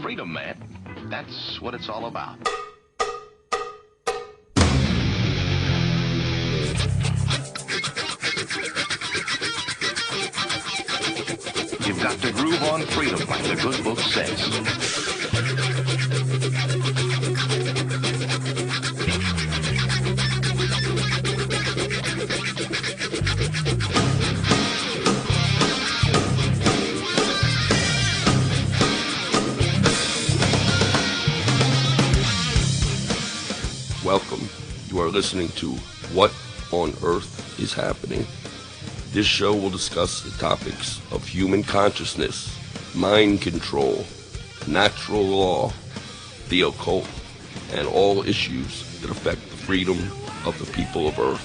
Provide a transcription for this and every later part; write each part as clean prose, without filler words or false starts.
freedom, man. That's what it's all about. You've got to groove on freedom, like the good book says. Welcome. You are listening to What on Earth is Happening. This show will discuss the topics of human consciousness, mind control, natural law, the occult, and all issues that affect the freedom of the people of Earth.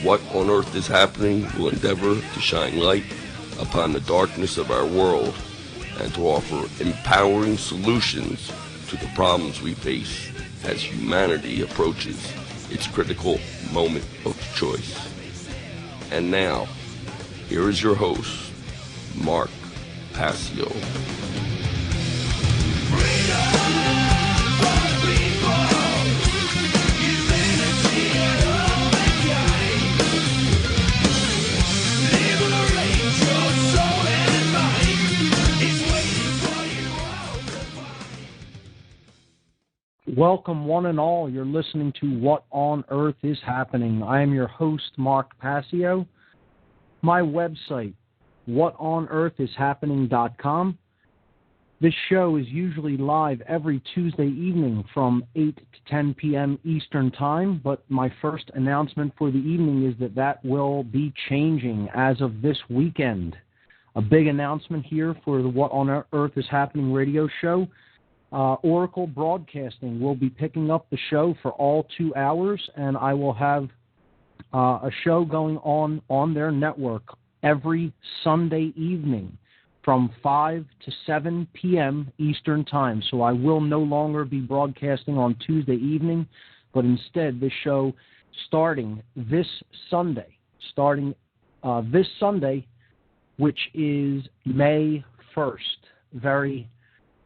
What on Earth is Happening will endeavor to shine light upon the darkness of our world and to offer empowering solutions to the problems we face as humanity approaches its critical moment of choice. And now, here is your host, Mark Passio. Welcome, one and all. You're listening to What on Earth is Happening. I am your host, Mark Passio. My website, whatonearthishappening.com. This show is usually live every Tuesday evening from 8 to 10 p.m. Eastern Time, but my first announcement for the evening is that will be changing as of this weekend. A big announcement here for the What on Earth is Happening radio show. Oracle Broadcasting will be picking up the show for all 2 hours, and I will have a show going on their network every Sunday evening from 5 to 7 p.m. Eastern Time. So I will no longer be broadcasting on Tuesday evening, but instead this show starting this Sunday, which is May 1st, very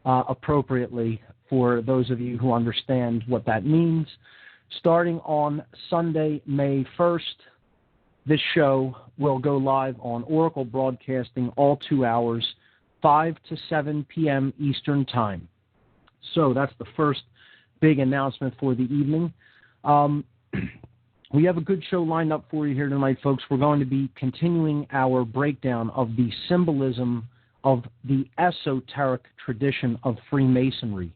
appropriately for those of you who understand what that means. Starting on Sunday, May 1st, this show will go live on Oracle Broadcasting all 2 hours, 5 to 7 p.m. Eastern Time. So that's the first big announcement for the evening. We have a good show lined up for you here tonight, folks. We're going to be continuing our breakdown of the symbolism of the esoteric tradition of Freemasonry.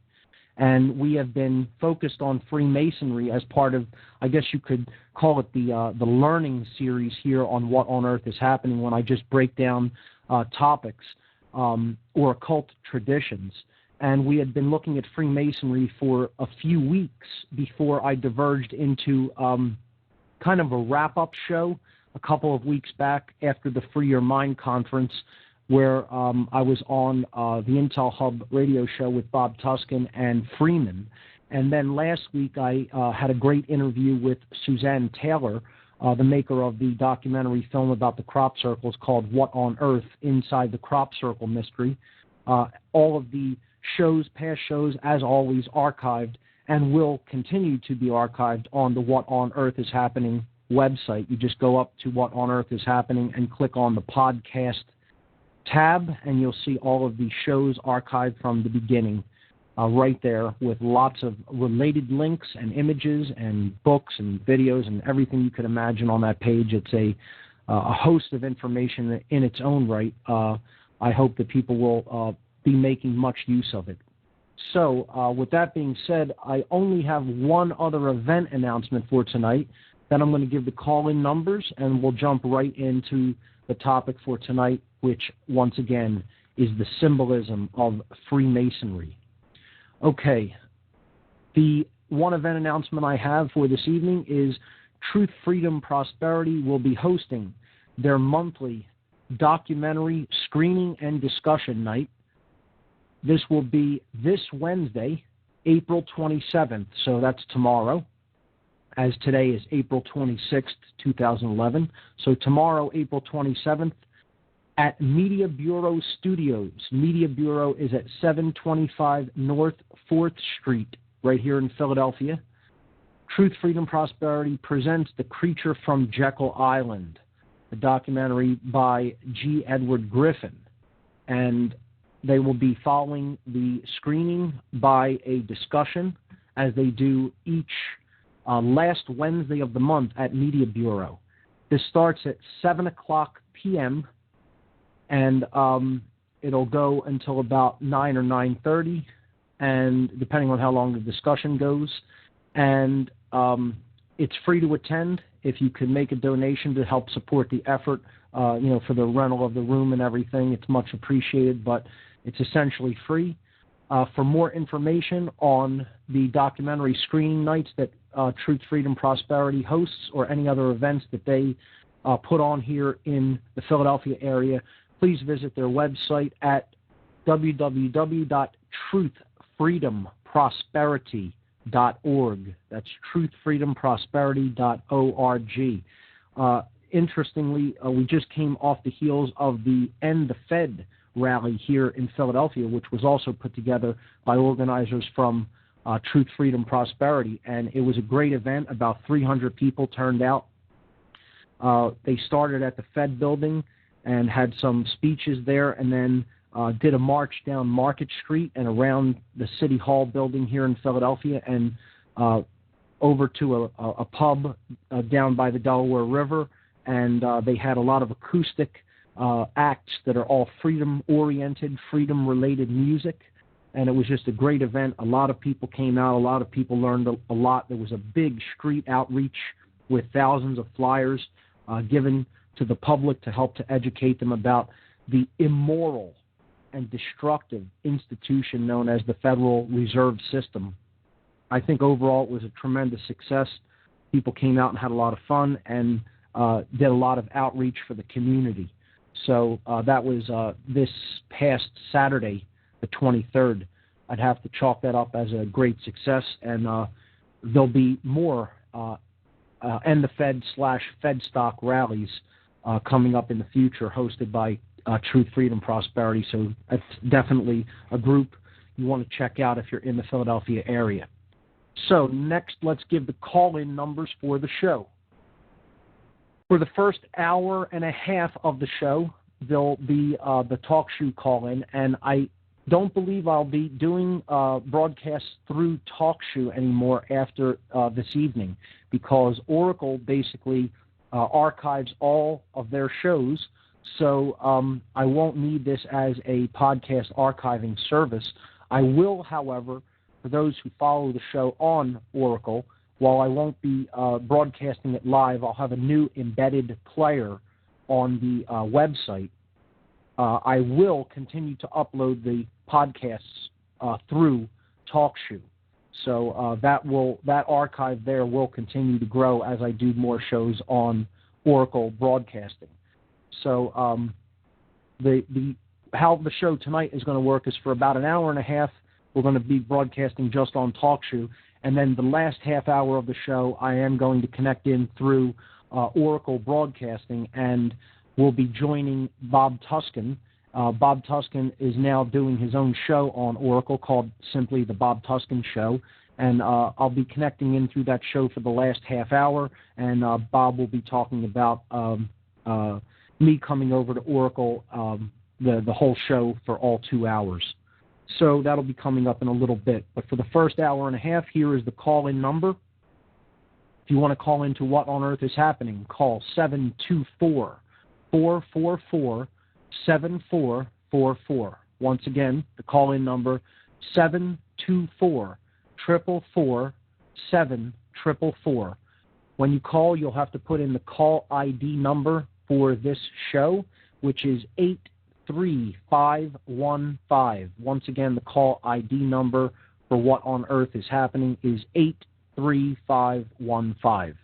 And we have been focused on Freemasonry as part of, I guess you could call it the learning series here on What on Earth is Happening, when I just break down topics or occult traditions. And we had been looking at Freemasonry for a few weeks before I diverged into kind of a wrap-up show a couple of weeks back after the Free Your Mind conference, where I was on the Intel Hub radio show with Bob Tuskin and Freeman. And then last week I had a great interview with Suzanne Taylor, the maker of the documentary film about the crop circles called What on Earth? Inside the Crop Circle Mystery. All of the past shows, as always, archived and will continue to be archived on the What on Earth is Happening website. You just go up to What on Earth is Happening and click on the podcast tab, and you'll see all of the shows archived from the beginning right there, with lots of related links and images and books and videos and everything you could imagine on that page. It's a host of information in its own right. I hope that people will be making much use of it. So with that being said, I only have one other event announcement for tonight. Then I'm going to give the call-in numbers, and we'll jump right into the topic for tonight, which, once again, is the symbolism of Freemasonry. Okay, the one event announcement I have for this evening is Truth, Freedom, Prosperity will be hosting their monthly documentary screening and discussion night. This will be this Wednesday, April 27th, so that's tomorrow, as today is April 26th, 2011. So tomorrow, April 27th, at Media Bureau Studios. Media Bureau is at 725 North 4th Street, right here in Philadelphia. Truth, Freedom, Prosperity presents The Creature from Jekyll Island, a documentary by G. Edward Griffin. And they will be following the screening by a discussion, as they do each last Wednesday of the month at Media Bureau. This starts at 7 o'clock p.m., and it'll go until about 9 or 9:30, and depending on how long the discussion goes. And it's free to attend. If you can make a donation to help support the effort, for the rental of the room and everything, it's much appreciated, but it's essentially free. For more information on the documentary screening nights that Truth, Freedom, Prosperity hosts, or any other events that they put on here in the Philadelphia area, please visit their website at www.truthfreedomprosperity.org. That's truthfreedomprosperity.org. Interestingly, we just came off the heels of the End the Fed rally here in Philadelphia, which was also put together by organizers from Truth, Freedom, Prosperity, and it was a great event. About 300 people turned out. They started at the Fed building and had some speeches there, and then did a march down Market Street and around the City Hall building here in Philadelphia, and over to a pub down by the Delaware River, and they had a lot of acoustic acts that are all freedom-oriented, freedom-related music, and it was just a great event. A lot of people came out. A lot of people learned a lot. There was a big street outreach with thousands of flyers given to the public to help to educate them about the immoral and destructive institution known as the Federal Reserve System. I think overall it was a tremendous success. People came out and had a lot of fun and did a lot of outreach for the community. So that was this past Saturday, the 23rd. I'd have to chalk that up as a great success, and there'll be more End the Fed / Fedstock rallies coming up in the future, hosted by Truth, Freedom, Prosperity. So that's definitely a group you want to check out if you're in the Philadelphia area. So next, let's give the call-in numbers for the show. For the first hour and a half of the show, there'll be the talk show call-in, and I don't believe I'll be doing broadcasts through TalkShoe anymore after this evening, because Oracle basically archives all of their shows, so I won't need this as a podcast archiving service. I will, however, for those who follow the show on Oracle, while I won't be broadcasting it live, I'll have a new embedded player on the website. I will continue to upload the podcasts through TalkShoe. So that archive there will continue to grow as I do more shows on Oracle Broadcasting. So how the show tonight is going to work is for about an hour and a half, we're going to be broadcasting just on TalkShoe. And then the last half hour of the show, I am going to connect in through Oracle Broadcasting, and we'll be joining Bob Tuskin. Bob Tuskin is now doing his own show on Oracle called simply The Bob Tuskin Show, and I'll be connecting in through that show for the last half hour, and Bob will be talking about me coming over to Oracle the whole show for all 2 hours. So that'll be coming up in a little bit. But for the first hour and a half, here is the call-in number. If you want to call into What on Earth is Happening, call 724-444-7444. Once again, the call-in number, 724-444-7444. When you call, you'll have to put in the call ID number for this show, which is 83515. Once again, the call ID number for What on Earth is Happening is 83515.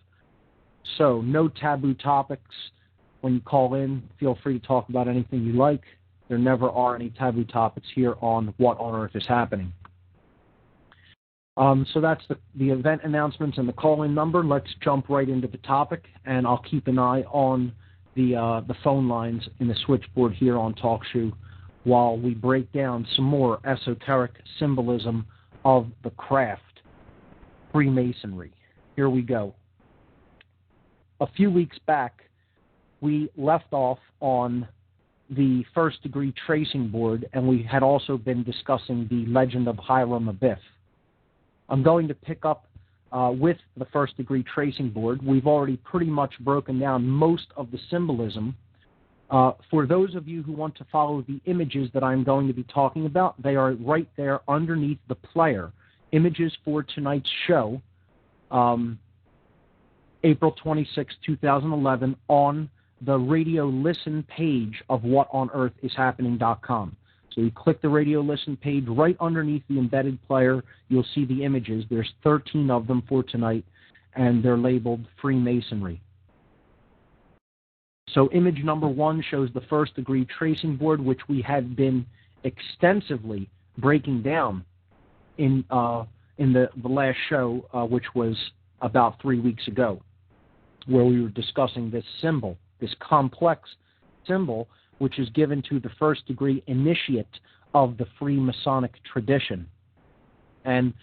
So, no taboo topics. When you call in, feel free to talk about anything you like. There never are any taboo topics here on What on Earth is Happening. So that's the event announcements and the call-in number. Let's jump right into the topic, and I'll keep an eye on the phone lines in the switchboard here on TalkShoe while we break down some more esoteric symbolism of the craft, Freemasonry. Here we go. A few weeks back, we left off on the first-degree tracing board, and we had also been discussing the legend of Hiram Abiff. I'm going to pick up with the first-degree tracing board. We've already pretty much broken down most of the symbolism. For those of you who want to follow the images that I'm going to be talking about, they are right there underneath the player. Images for tonight's show, April 26, 2011, on the radio listen page of whatonearthishappening.com. So you click the radio listen page, right underneath the embedded player, you'll see the images. There's 13 of them for tonight, and they're labeled Freemasonry. So image number 1 shows the first-degree tracing board, which we had been extensively breaking down in the last show, which was about 3 weeks ago, where we were discussing this symbol, this complex symbol, which is given to the first-degree initiate of the Freemasonic tradition. And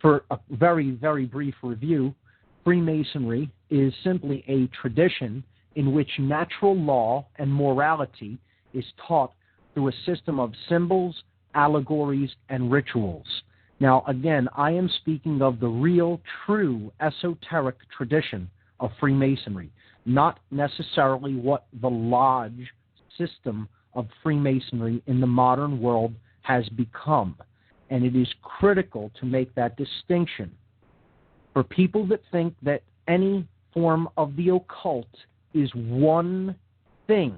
for a very, very brief review, Freemasonry is simply a tradition in which natural law and morality is taught through a system of symbols, allegories, and rituals. Now, again, I am speaking of the real, true, esoteric tradition of Freemasonry, not necessarily what the lodge system of Freemasonry in the modern world has become. And it is critical to make that distinction. For people that think that any form of the occult is one thing,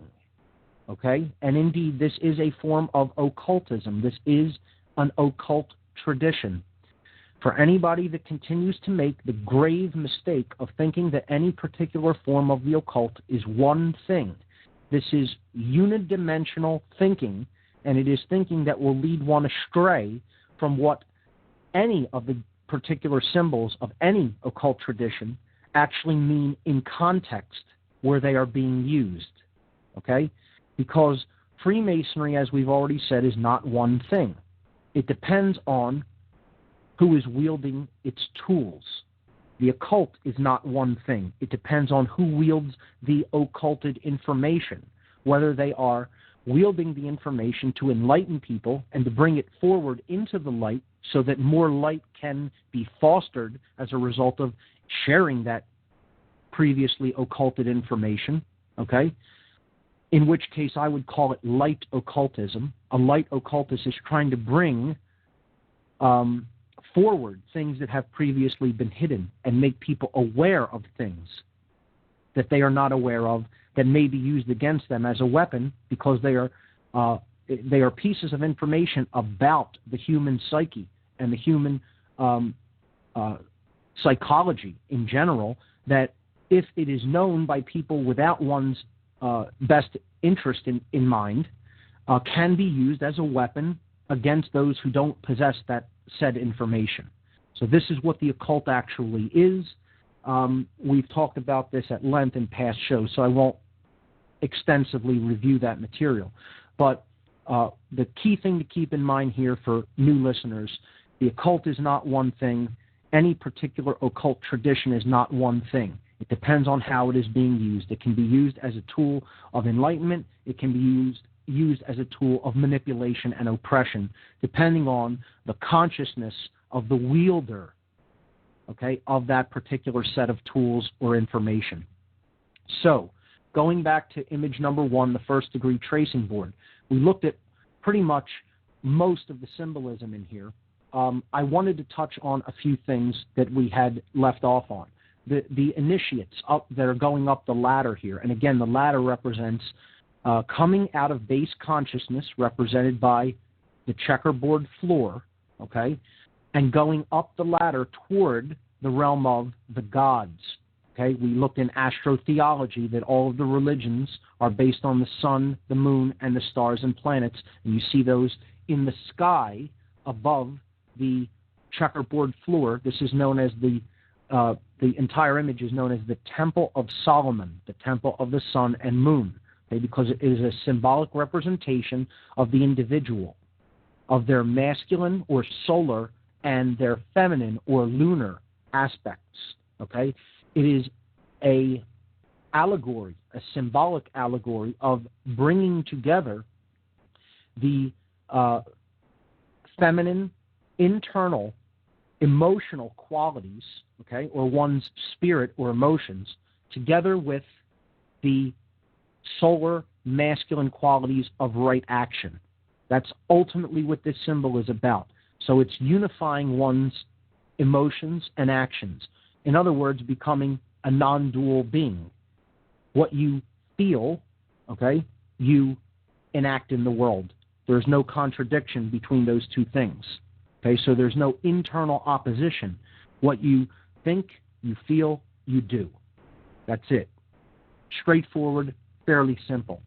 okay? And indeed, this is a form of occultism. This is an occult tradition. For anybody that continues to make the grave mistake of thinking that any particular form of the occult is one thing, this is unidimensional thinking, and it is thinking that will lead one astray from what any of the particular symbols of any occult tradition actually mean in context where they are being used, okay? Because Freemasonry, as we've already said, is not one thing. It depends on who is wielding its tools. The occult is not one thing. It depends on who wields the occulted information, whether they are wielding the information to enlighten people and to bring it forward into the light so that more light can be fostered as a result of sharing that previously occulted information, okay? In which case I would call it light occultism. A light occultist is trying to bring forward things that have previously been hidden and make people aware of things that they are not aware of that may be used against them as a weapon because they are pieces of information about the human psyche and the human psychology in general that if it is known by people without one's best interest in mind, can be used as a weapon against those who don't possess that said information. So this is what the occult actually is. We've talked about this at length in past shows, so I won't extensively review that material. But the key thing to keep in mind here for new listeners, the occult is not one thing. Any particular occult tradition is not one thing. It depends on how it is being used. It can be used as a tool of enlightenment. It can be used as a tool of manipulation and oppression, depending on the consciousness of the wielder, okay, of that particular set of tools or information. So, going back to image number 1, the first-degree tracing board, we looked at pretty much most of the symbolism in here. I wanted to touch on a few things that we had left off on. The initiates that are going up the ladder here, and again, the ladder represents coming out of base consciousness, represented by the checkerboard floor, okay, and going up the ladder toward the realm of the gods. Okay, we looked in astrotheology that all of the religions are based on the sun, the moon, and the stars and planets, and you see those in the sky above the checkerboard floor. This is known as the the entire image is known as the Temple of Solomon, the Temple of the Sun and Moon, okay, because it is a symbolic representation of the individual, of their masculine or solar and their feminine or lunar aspects. Okay, it is a allegory, a symbolic allegory of bringing together the feminine, internal, emotional qualities, okay, or one's spirit or emotions, together with the solar, masculine qualities of right action. That's ultimately what this symbol is about. So it's unifying one's emotions and actions. In other words, becoming a non-dual being. What you feel, okay, you enact in the world. There's no contradiction between those two things. Okay, so there's no internal opposition. What you think, you feel, you do. That's it. Straightforward, fairly simple.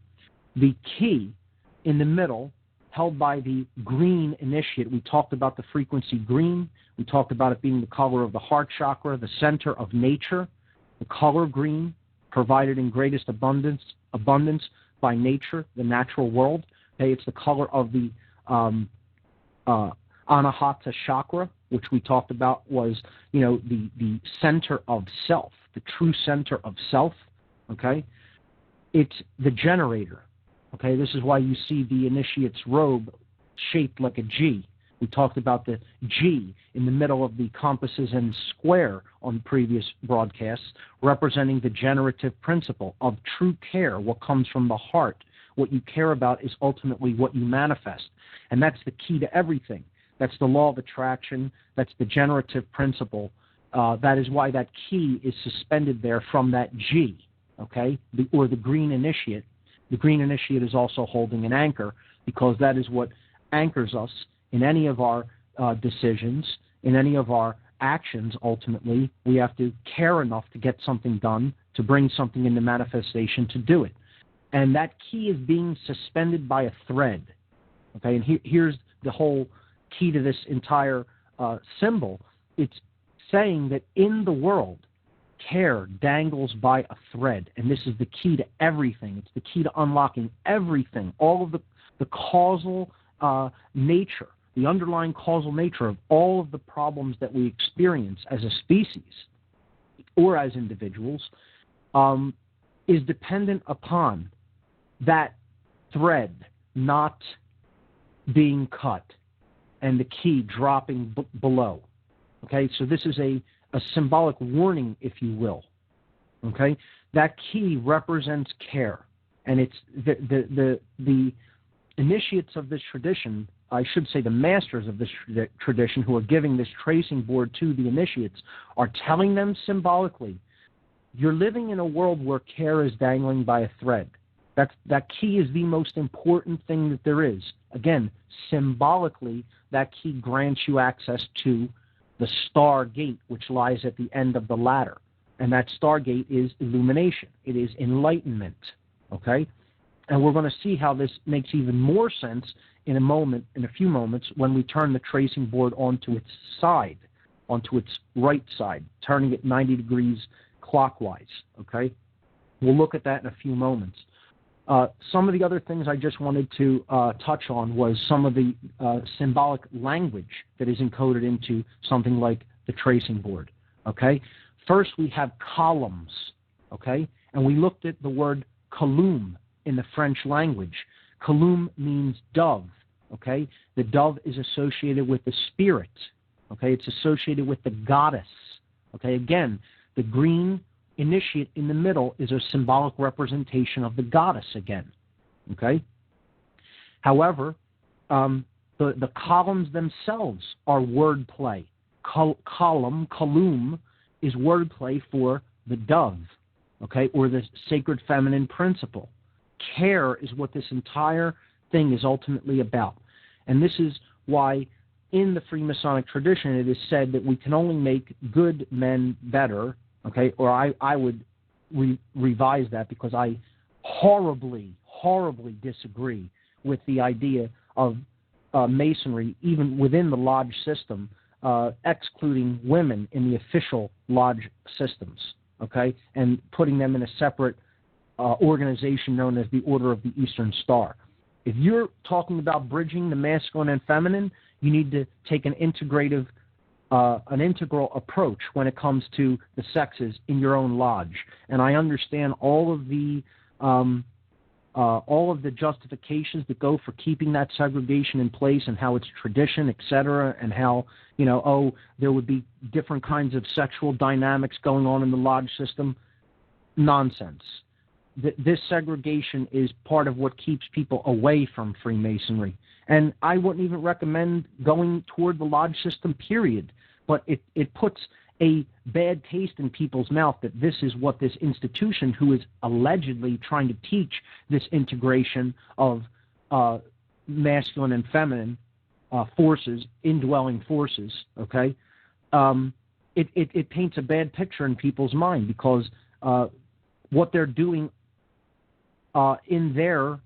The key in the middle, held by the green initiate, we talked about the frequency green. We talked about it being the color of the heart chakra, the center of nature. The color green, provided in greatest abundance by nature, the natural world. Okay, it's the color of the Anahata chakra, which we talked about was, the center of self, the true center of self. Okay, it's the generator. Okay, this is why you see the initiate's robe shaped like a G. We talked about the G in the middle of the compasses and square on previous broadcasts, representing the generative principle of true care, what comes from the heart. What you care about is ultimately what you manifest. And that's the key to everything. That's the law of attraction. That's the generative principle. That is why that key is suspended there from that G, okay, or the green initiate. The green initiate is also holding an anchor, because that is what anchors us in any of our decisions, in any of our actions. Ultimately, we have to care enough to get something done, to bring something into manifestation, to do it. And that key is being suspended by a thread. Okay, and here's the whole key to this entire symbol. It's saying that in the world, care dangles by a thread, and this is the key to everything. It's the key to unlocking everything, all of the causal nature, the underlying causal nature of all of the problems that we experience as a species or as individuals is dependent upon that thread not being cut and the key dropping below. Okay, so this is a symbolic warning, if you will. Okay, that key represents care, and it's the initiates of this tradition, I should say the masters of this tradition who are giving this tracing board to the initiates, are telling them symbolically, you're living in a world where care is dangling by a thread. That key is the most important thing that there is. Again, symbolically, that key grants you access to the star gate, which lies at the end of the ladder. And that star gate is illumination. It is enlightenment. Okay? And we're going to see how this makes even more sense in a few moments, when we turn the tracing board onto its side, onto its right side, turning it 90 degrees clockwise. Okay? We'll look at that in a few moments. Some of the other things I just wanted to touch on was some of the symbolic language that is encoded into something like the tracing board. Okay? First, we have columns. Okay? And we looked at the word column in the French language. Column means dove. Okay? The dove is associated with the spirit. Okay? It's associated with the goddess. Okay? Again, the green initiate in the middle is a symbolic representation of the goddess again. Okay? However, the columns themselves are wordplay. Column, is wordplay for the dove, okay, or the sacred feminine principle. Care is what this entire thing is ultimately about. And this is why in the Freemasonic tradition it is said that we can only make good men better, okay, or I would revise that, because I horribly disagree with the idea of Masonry, even within the lodge system, excluding women in the official lodge systems, okay, and putting them in a separate organization known as the Order of the Eastern Star. If you're talking about bridging the masculine and feminine, you need to take an integral approach when it comes to the sexes in your own lodge. And I understand all of the justifications that go for keeping that segregation in place and how it's tradition, et cetera, and how, there would be different kinds of sexual dynamics going on in the lodge system. Nonsense. This segregation is part of what keeps people away from Freemasonry. And I wouldn't even recommend going toward the lodge system, period. But it puts a bad taste in people's mouth that this is what this institution, who is allegedly trying to teach this integration of masculine and feminine forces, indwelling forces, okay? It paints a bad picture in people's mind because what they're doing in their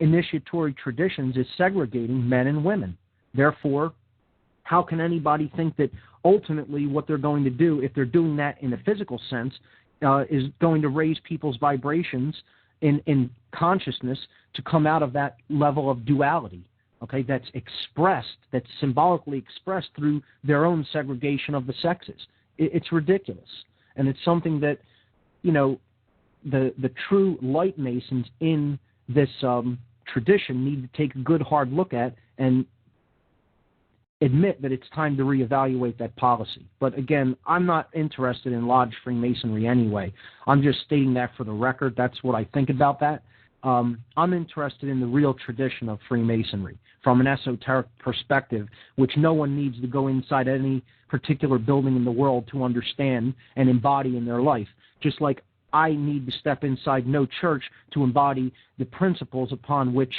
initiatory traditions is segregating men and women. Therefore, how can anybody think that ultimately what they're going to do, if they're doing that in a physical sense, is going to raise people's vibrations in consciousness to come out of that level of duality, okay, that's symbolically expressed through their own segregation of the sexes? It's ridiculous. And it's something that, the true light masons in this tradition need to take a good hard look at and admit that it's time to reevaluate that policy. But again, I'm not interested in lodge Freemasonry anyway. I'm just stating that for the record. That's what I think about that. I'm interested in the real tradition of Freemasonry from an esoteric perspective, which no one needs to go inside any particular building in the world to understand and embody in their life. Just like I need to step inside no church to embody the principles upon which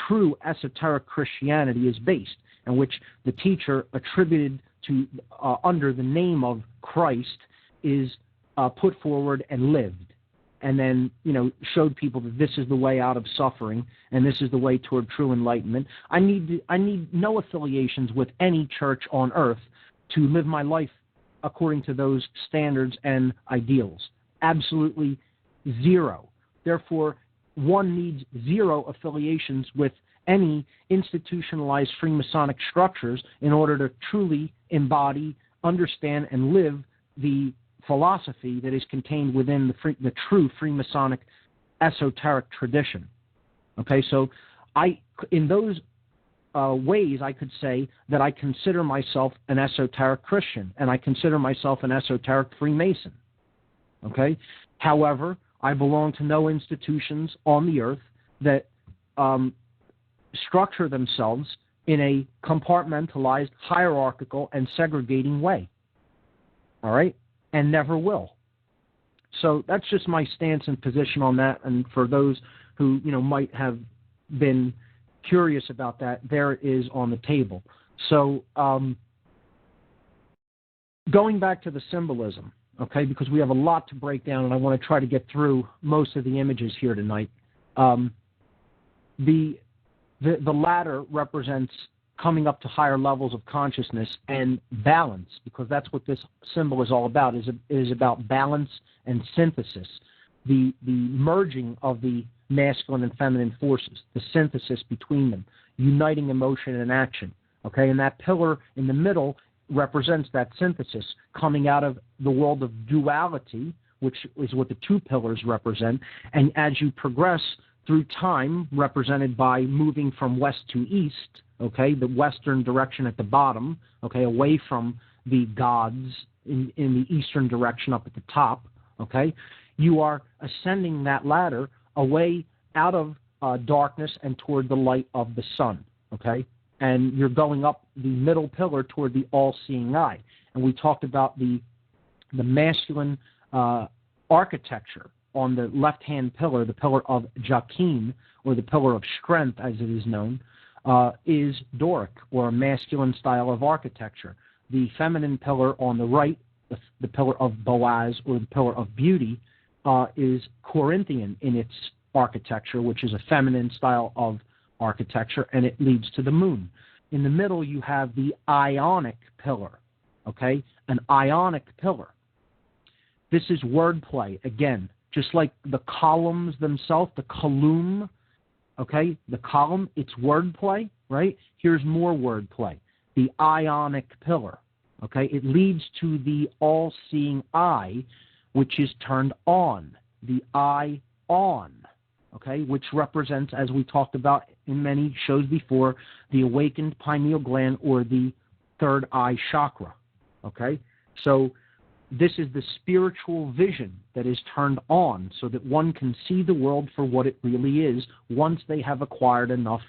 true esoteric Christianity is based, and which the teacher attributed to under the name of Christ is put forward and lived, and then showed people that this is the way out of suffering and this is the way toward true enlightenment. I need no affiliations with any church on earth to live my life according to those standards and ideals. Absolutely zero. Therefore, one needs zero affiliations with any institutionalized Freemasonic structures in order to truly embody, understand, and live the philosophy that is contained within the true Freemasonic esoteric tradition. Okay, so in those ways, I could say that I consider myself an esoteric Christian, and I consider myself an esoteric Freemason. Okay? However, I belong to no institutions on the earth that structure themselves in a compartmentalized, hierarchical, and segregating way. All right? And never will. So that's just my stance and position on that. And for those who, might have been curious about that, there it is on the table. So going back to the symbolism, okay, because we have a lot to break down, and I want to try to get through most of the images here tonight. The latter represents coming up to higher levels of consciousness and balance, because that's what this symbol is all about. It is about balance and synthesis, the merging of the masculine and feminine forces, the synthesis between them, uniting emotion and action. Okay, and that pillar in the middle represents that synthesis coming out of the world of duality, which is what the two pillars represent. And as you progress through time, represented by moving from west to east, okay, the western direction at the bottom, okay, away from the gods in the eastern direction up at the top, okay, you are ascending that ladder away out of darkness and toward the light of the sun, okay? And you're going up the middle pillar toward the all-seeing eye. And we talked about the masculine architecture on the left-hand pillar, the pillar of Joachim, or the pillar of strength as it is known, is Doric, or a masculine style of architecture. The feminine pillar on the right, the pillar of Boaz, or the pillar of beauty, is Corinthian in its architecture, which is a feminine style of architecture, and it leads to the moon. in the middle you have the ionic pillar, okay? An ionic pillar. This is wordplay, again, just like the columns themselves, the column, okay? The column, it's wordplay, right? Here's more wordplay. The ionic pillar, okay? It leads to the all-seeing eye, which is turned on, the eye on, okay, which represents, as we talked about in many shows before, the awakened pineal gland or the third eye chakra, okay? So this is the spiritual vision that is turned on so that one can see the world for what it really is once they have acquired enough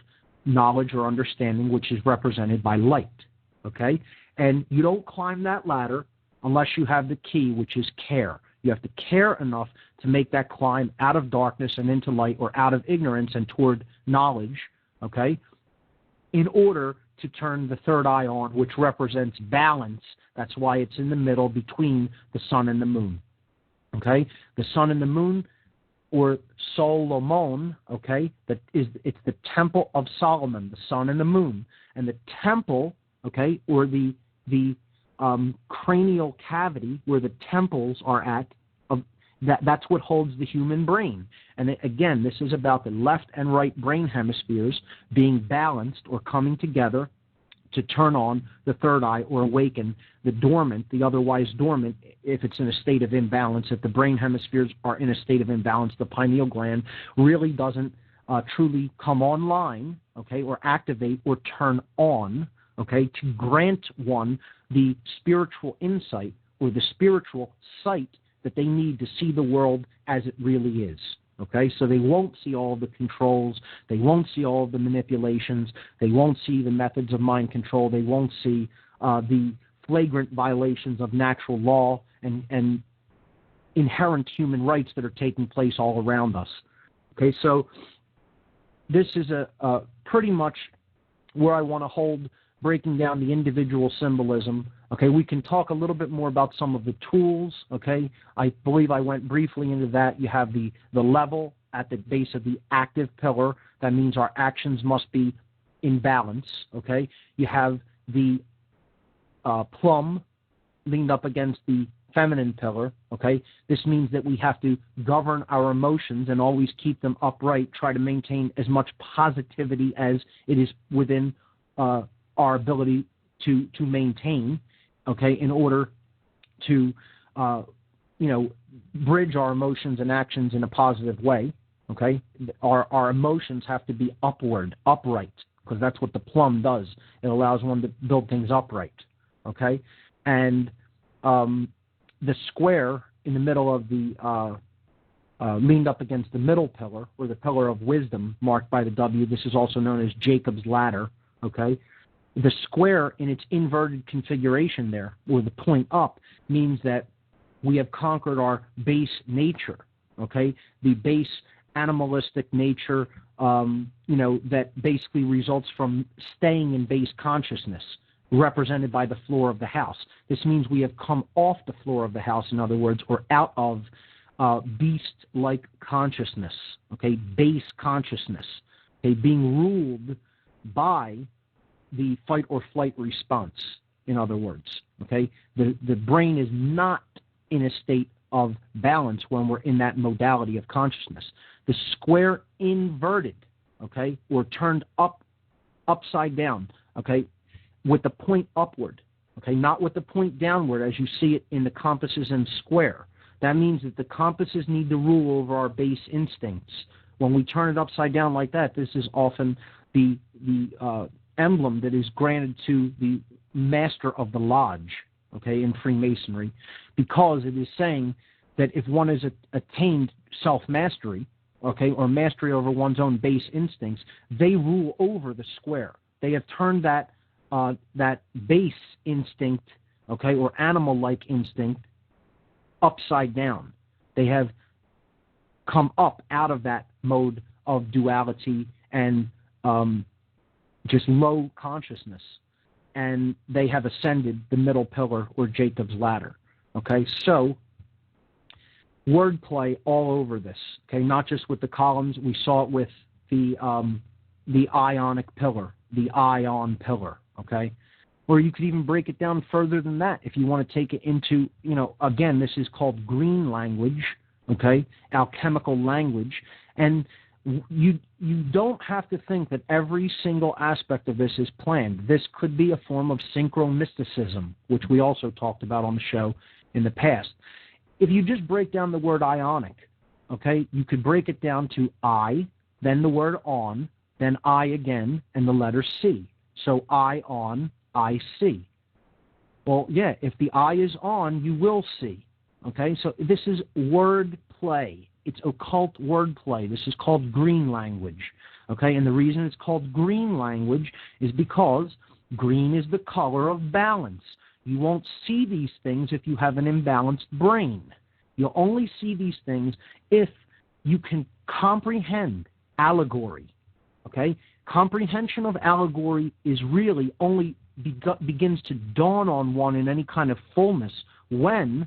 knowledge or understanding, which is represented by light, okay? And you don't climb that ladder unless you have the key, which is care. You have to care enough to make that climb out of darkness and into light, or out of ignorance and toward knowledge, okay, in order to turn the third eye on, which represents balance. That's why it's in the middle between the sun and the moon, okay? The sun and the moon, or Solomon, okay, it's the temple of Solomon, the sun and the moon. And the temple, okay, or the cranial cavity where the temples are at, that's what holds the human brain. And again, this is about the left and right brain hemispheres being balanced or coming together to turn on the third eye or awaken the dormant, the otherwise dormant, if it's in a state of imbalance. If the brain hemispheres are in a state of imbalance, the pineal gland really doesn't truly come online, okay, or activate or turn on, okay, to grant one the spiritual insight or the spiritual sight that they need to see the world as it really is, okay? So they won't see all of the controls. They won't see all of the manipulations. They won't see the methods of mind control. They won't see the flagrant violations of natural law and inherent human rights that are taking place all around us, okay? So this is a pretty much where I want to hold, breaking down the individual symbolism. Okay, we can talk a little bit more about some of the tools, okay? I believe I went briefly into that. You have the level at the base of the active pillar. That means our actions must be in balance, okay? You have the plum leaned up against the feminine pillar, okay? This means that we have to govern our emotions and always keep them upright, try to maintain as much positivity as it is within our ability to maintain, okay, in order to, bridge our emotions and actions in a positive way, okay? Our emotions have to be upward, upright, because that's what the plum does. It allows one to build things upright, okay? And the square in the middle of the leaned up against the middle pillar, or the pillar of wisdom, marked by the W. This is also known as Jacob's ladder, okay? The square in its inverted configuration there, or the point up, means that we have conquered our base nature, okay? The base animalistic nature, that basically results from staying in base consciousness, represented by the floor of the house. This means we have come off the floor of the house, in other words, or out of beast-like consciousness, okay? Base consciousness, okay? Being ruled by the fight or flight response, in other words, okay? The brain is not in a state of balance when we're in that modality of consciousness. The square inverted, okay, or turned upside down, okay, with the point upward, okay, not with the point downward as you see it in the compasses and square. That means that the compasses need to rule over our base instincts. When we turn it upside down like that, this is often the emblem that is granted to the master of the lodge, okay, in Freemasonry, because it is saying that if one has attained self-mastery, okay, or mastery over one's own base instincts, they rule over the square. They have turned that base instinct, okay, or animal-like instinct upside down. They have come up out of that mode of duality and just low consciousness, and they have ascended the middle pillar, or Jacob's ladder. Okay, so wordplay all over this. Okay, not just with the columns. We saw it with the ionic pillar. the eye-on pillar, okay? Or you could even break it down further than that if you want to take it into, again, this is called green language, okay, alchemical language. And you don't have to think that every single aspect of this is planned. This could be a form of synchromysticism, which we also talked about on the show in the past. If you just break down the word ionic, okay, you could break it down to I, then the word on, then I again, and the letter C. So I on, I see. Well, yeah, if the eye is on, you will see. Okay, so this is word play. It's occult word play. This is called green language. Okay, and the reason it's called green language is because green is the color of balance. You won't see these things if you have an imbalanced brain. You'll only see these things if you can comprehend allegory. Okay, comprehension of allegory is really only begins to dawn on one in any kind of fullness when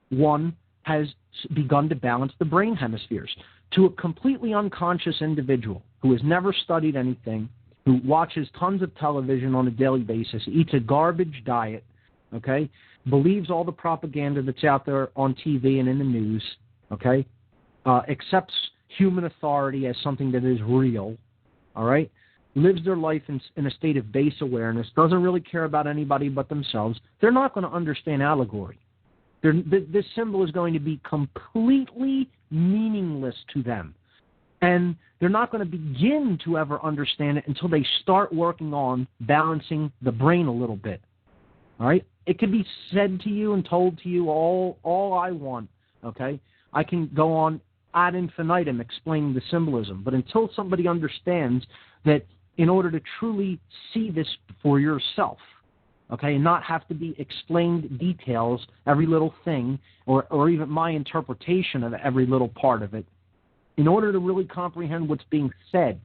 one has begun to balance the brain hemispheres. To a completely unconscious individual who has never studied anything, who watches tons of television on a daily basis, eats a garbage diet, okay, believes all the propaganda that's out there on TV and in the news, okay, accepts human authority as something that is real, all right, lives their life in a state of base awareness, doesn't really care about anybody but themselves, they're not going to understand allegory. This symbol is going to be completely meaningless to them. And they're not going to begin to ever understand it until they start working on balancing the brain a little bit. All right? It could be said to you and told to you all I want, okay? I can go on ad infinitum explaining the symbolism. But until somebody understands that in order to truly see this for yourself, okay, and not have to be explained details, every little thing, or even my interpretation of every little part of it, in order to really comprehend what's being said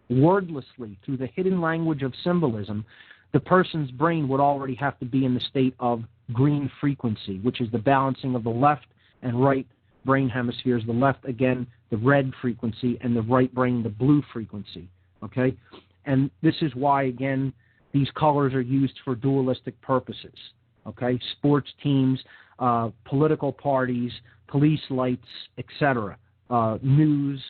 wordlessly through the hidden language of symbolism, the person's brain would already have to be in the state of green frequency, which is the balancing of the left and right brain hemispheres, the left, again, the red frequency, and the right brain, the blue frequency, okay? And this is why, again, these colors are used for dualistic purposes, okay? Sports teams, political parties, police lights, etc. News,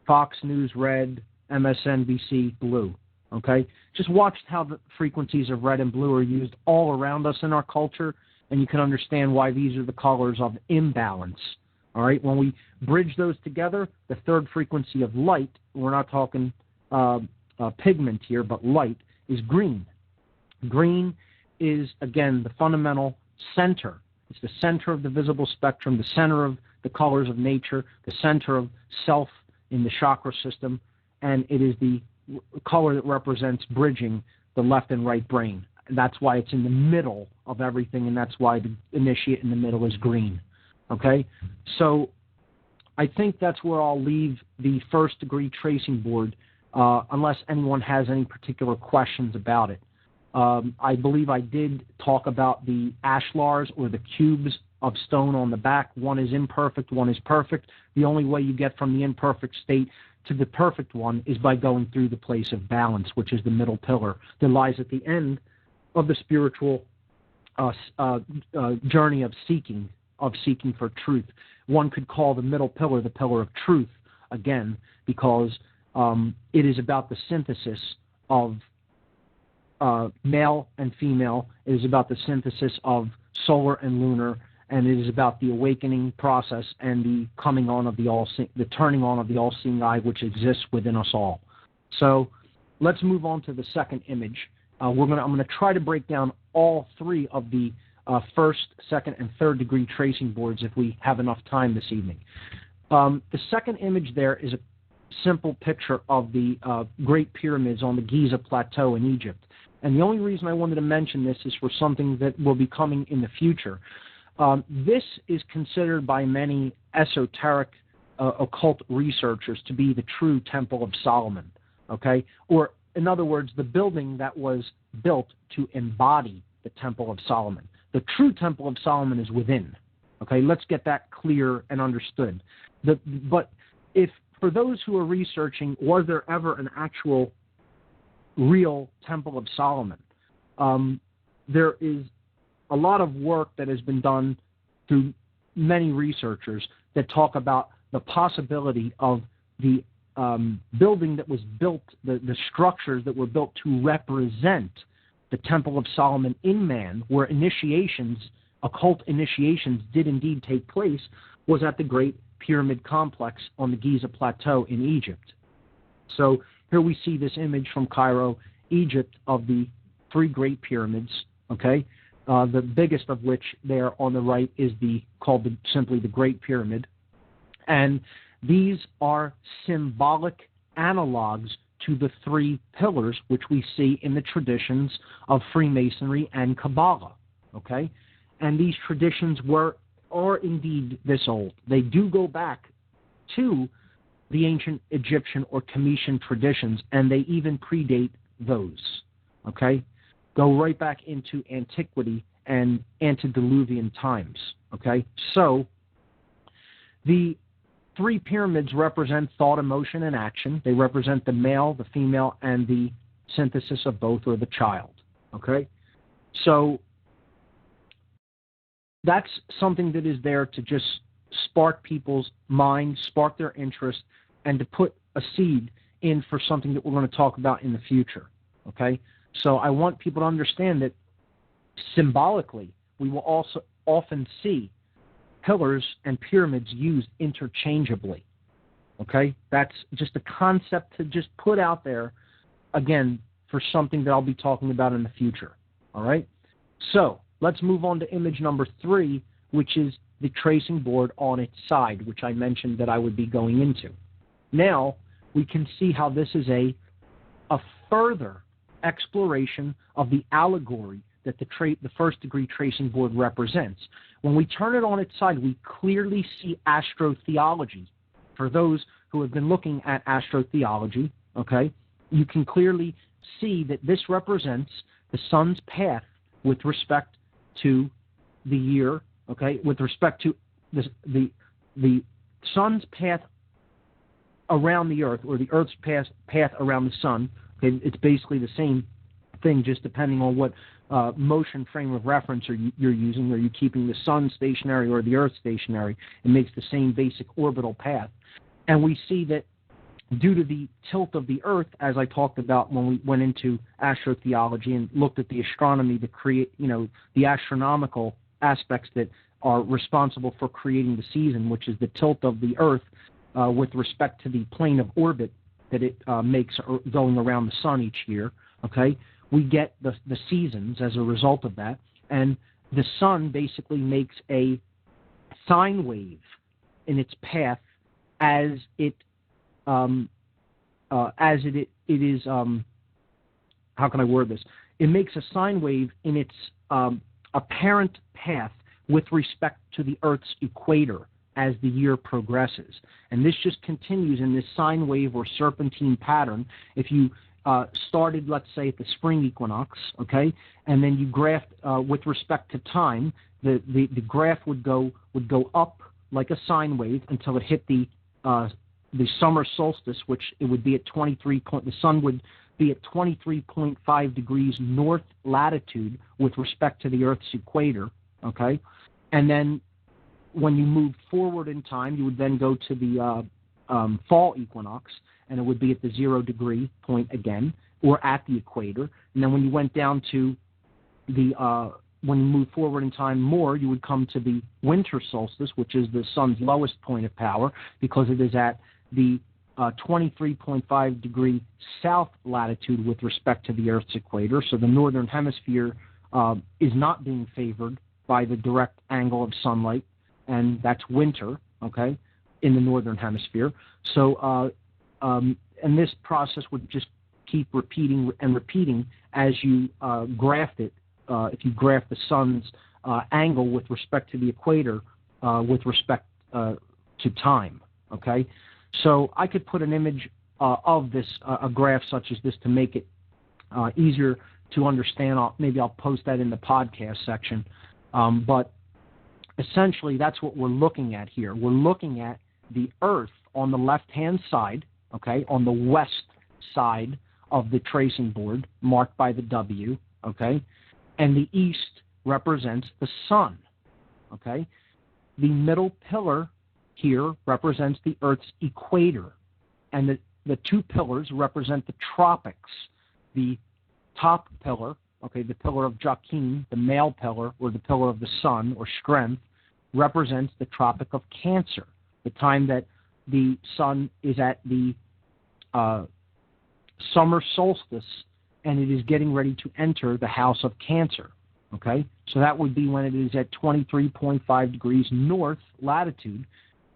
Fox News red, MSNBC blue, okay? Just watch how the frequencies of red and blue are used all around us in our culture, and you can understand why these are the colors of imbalance, all right? When we bridge those together, the third frequency of light, we're not talking pigment here, but light, is green. Green is, again, the fundamental center. It's the center of the visible spectrum, the center of the colors of nature, the center of self in the chakra system, and it is the color that represents bridging the left and right brain. And that's why it's in the middle of everything, and that's why the initiate in the middle is green. Okay? So I think that's where I'll leave the first-degree tracing board, unless anyone has any particular questions about it. I believe I did talk about the ashlars, or the cubes of stone on the back. One is imperfect, one is perfect. The only way you get from the imperfect state to the perfect one is by going through the place of balance, which is the middle pillar that lies at the end of the spiritual journey of seeking for truth. One could call the middle pillar the pillar of truth, again, because it is about the synthesis of male and female. It is about the synthesis of solar and lunar, and it is about the awakening process and the coming on of the turning on of the all-seeing eye, which exists within us all. So let's move on to the second image. I'm going to try to break down all three of the first, second, and third degree tracing boards if we have enough time this evening. The second image there is a simple picture of the Great Pyramids on the Giza Plateau in Egypt. And the only reason I wanted to mention this is for something that will be coming in the future. This is considered by many esoteric occult researchers to be the true Temple of Solomon, okay? Or, in other words, the building that was built to embody the Temple of Solomon. The true Temple of Solomon is within, okay? Let's get that clear and understood. But if, for those who are researching, was there ever an actual real Temple of Solomon. There is a lot of work that has been done through many researchers that talk about the possibility of the building that was built, the structures that were built to represent the Temple of Solomon in man, where initiations, occult initiations did indeed take place, was at the Great Pyramid Complex on the Giza Plateau in Egypt. So here we see this image from Cairo, Egypt, of the three Great Pyramids, okay? The biggest of which there on the right is simply the Great Pyramid. And these are symbolic analogs to the three pillars which we see in the traditions of Freemasonry and Kabbalah, okay? And these traditions are indeed this old. They do go back to the ancient Egyptian or Comitian traditions, and they even predate those, okay? Go right back into antiquity and antediluvian times, okay? So the three pyramids represent thought, emotion, and action. They represent the male, the female, and the synthesis of both, or the child, okay? So that's something that is there to just spark people's minds, spark their interest, and to put a seed in for something that we're going to talk about in the future, okay? So I want people to understand that symbolically, we will also often see pillars and pyramids used interchangeably, okay? That's just a concept to just put out there, again, for something that I'll be talking about in the future, all right? So let's move on to image number 3, which is the tracing board on its side, which I mentioned that I would be going into. Now, we can see how this is a further exploration of the allegory that the first-degree tracing board represents. When we turn it on its side, we clearly see astrotheology. For those who have been looking at astrotheology, okay, you can clearly see that this represents the sun's path with respect to the year, okay, with respect to the sun's path around the earth, or the earth's path around the sun. Okay, it's basically the same thing, just depending on what motion frame of reference you're using. Are you keeping the sun stationary or the earth stationary? It makes the same basic orbital path. And we see that due to the tilt of the earth, as I talked about when we went into astrotheology and looked at the astronomy to create, the astronomical aspects that are responsible for creating the season, which is the tilt of the earth with respect to the plane of orbit that it makes going around the sun each year, okay? We get the seasons as a result of that, and the sun basically makes a sine wave in its path as it is, how can I word this? It makes a sine wave in its apparent path with respect to the Earth's equator as the year progresses. And this just continues in this sine wave or serpentine pattern. If you started, let's say, at the spring equinox, okay, and then you graphed with respect to time, the graph would go up like a sine wave until it hit the summer solstice, which it would be at the sun would be at 23.5 degrees north latitude with respect to the Earth's equator, okay? And then when you move forward in time, you would then go to the fall equinox, and it would be at the 0 degree point again, or at the equator. And then when you went down to when you move forward in time more, you would come to the winter solstice, which is the sun's lowest point of power, because it is at the 23.5 degree south latitude with respect to the Earth's equator. So the northern hemisphere is not being favored by the direct angle of sunlight, and that's winter, okay, in the northern hemisphere. So, and this process would just keep repeating and repeating as you graph it. If you graph the sun's angle with respect to the equator, with respect to time, okay? So I could put an image of this, a graph such as this, to make it easier to understand. Maybe I'll post that in the podcast section. But essentially, that's what we're looking at here. We're looking at the Earth on the left-hand side, okay, on the west side of the tracing board, marked by the W, okay? And the east represents the sun, okay? The middle pillar here represents the Earth's equator, and the two pillars represent the tropics. The top pillar, okay, the pillar of Joachim, the male pillar, or the pillar of the sun, or strength, represents the Tropic of Cancer, the time that the sun is at the summer solstice, and it is getting ready to enter the house of Cancer, okay? So that would be when it is at 23.5 degrees north latitude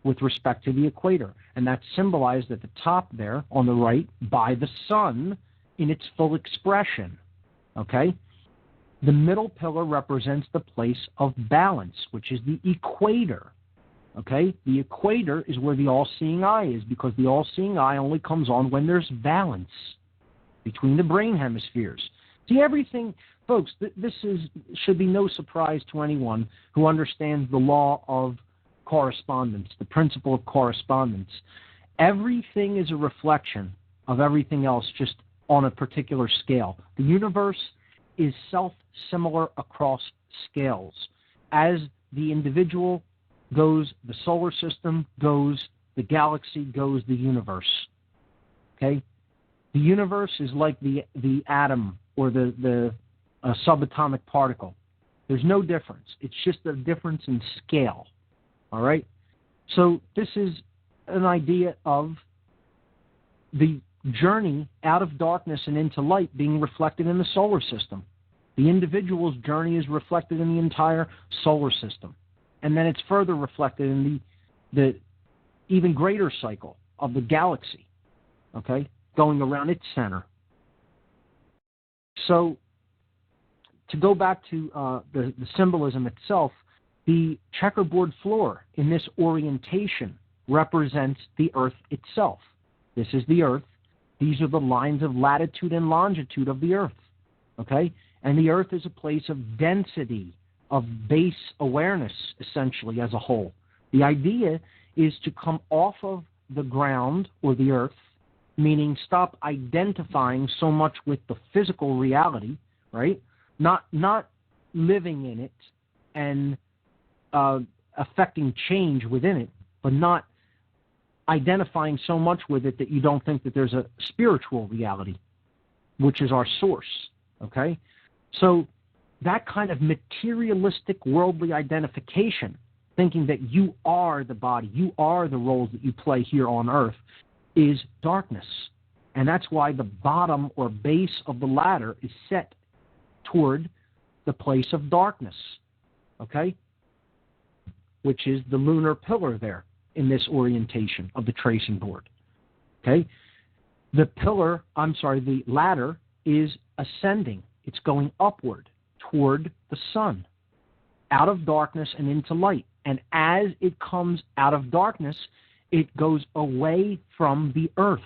with respect to the equator. And that's symbolized at the top there on the right by the sun in its full expression, okay? The middle pillar represents the place of balance, which is the equator, okay? The equator is where the all-seeing eye is, because the all-seeing eye only comes on when there's balance between the brain hemispheres. See, everything, folks, this should be no surprise to anyone who understands the law of correspondence, the principle of correspondence. Everything is a reflection of everything else, just on a particular scale. The universe is self-similar across scales. As the individual goes, the solar system goes, the galaxy goes, the universe. Okay? The universe is like the atom or the subatomic particle. There's no difference. It's just a difference in scale. All right? So this is an idea of the journey out of darkness and into light being reflected in the solar system. The individual's journey is reflected in the entire solar system. And then it's further reflected in the even greater cycle of the galaxy, okay, going around its center. So to go back to the symbolism itself, the checkerboard floor in this orientation represents the Earth itself. This is the Earth. These are the lines of latitude and longitude of the Earth, okay? And the Earth is a place of density, of base awareness, essentially, as a whole. The idea is to come off of the ground or the Earth, meaning stop identifying so much with the physical reality, right? Not living in it and affecting change within it, but not identifying so much with it that you don't think that there's a spiritual reality, which is our source, okay? So that kind of materialistic worldly identification, thinking that you are the body, you are the roles that you play here on Earth, is darkness. And that's why the bottom or base of the ladder is set toward the place of darkness, okay? Which is the lunar pillar there in this orientation of the tracing board, okay? The ladder is ascending. It's going upward toward the sun, out of darkness and into light. And as it comes out of darkness, it goes away from the Earth,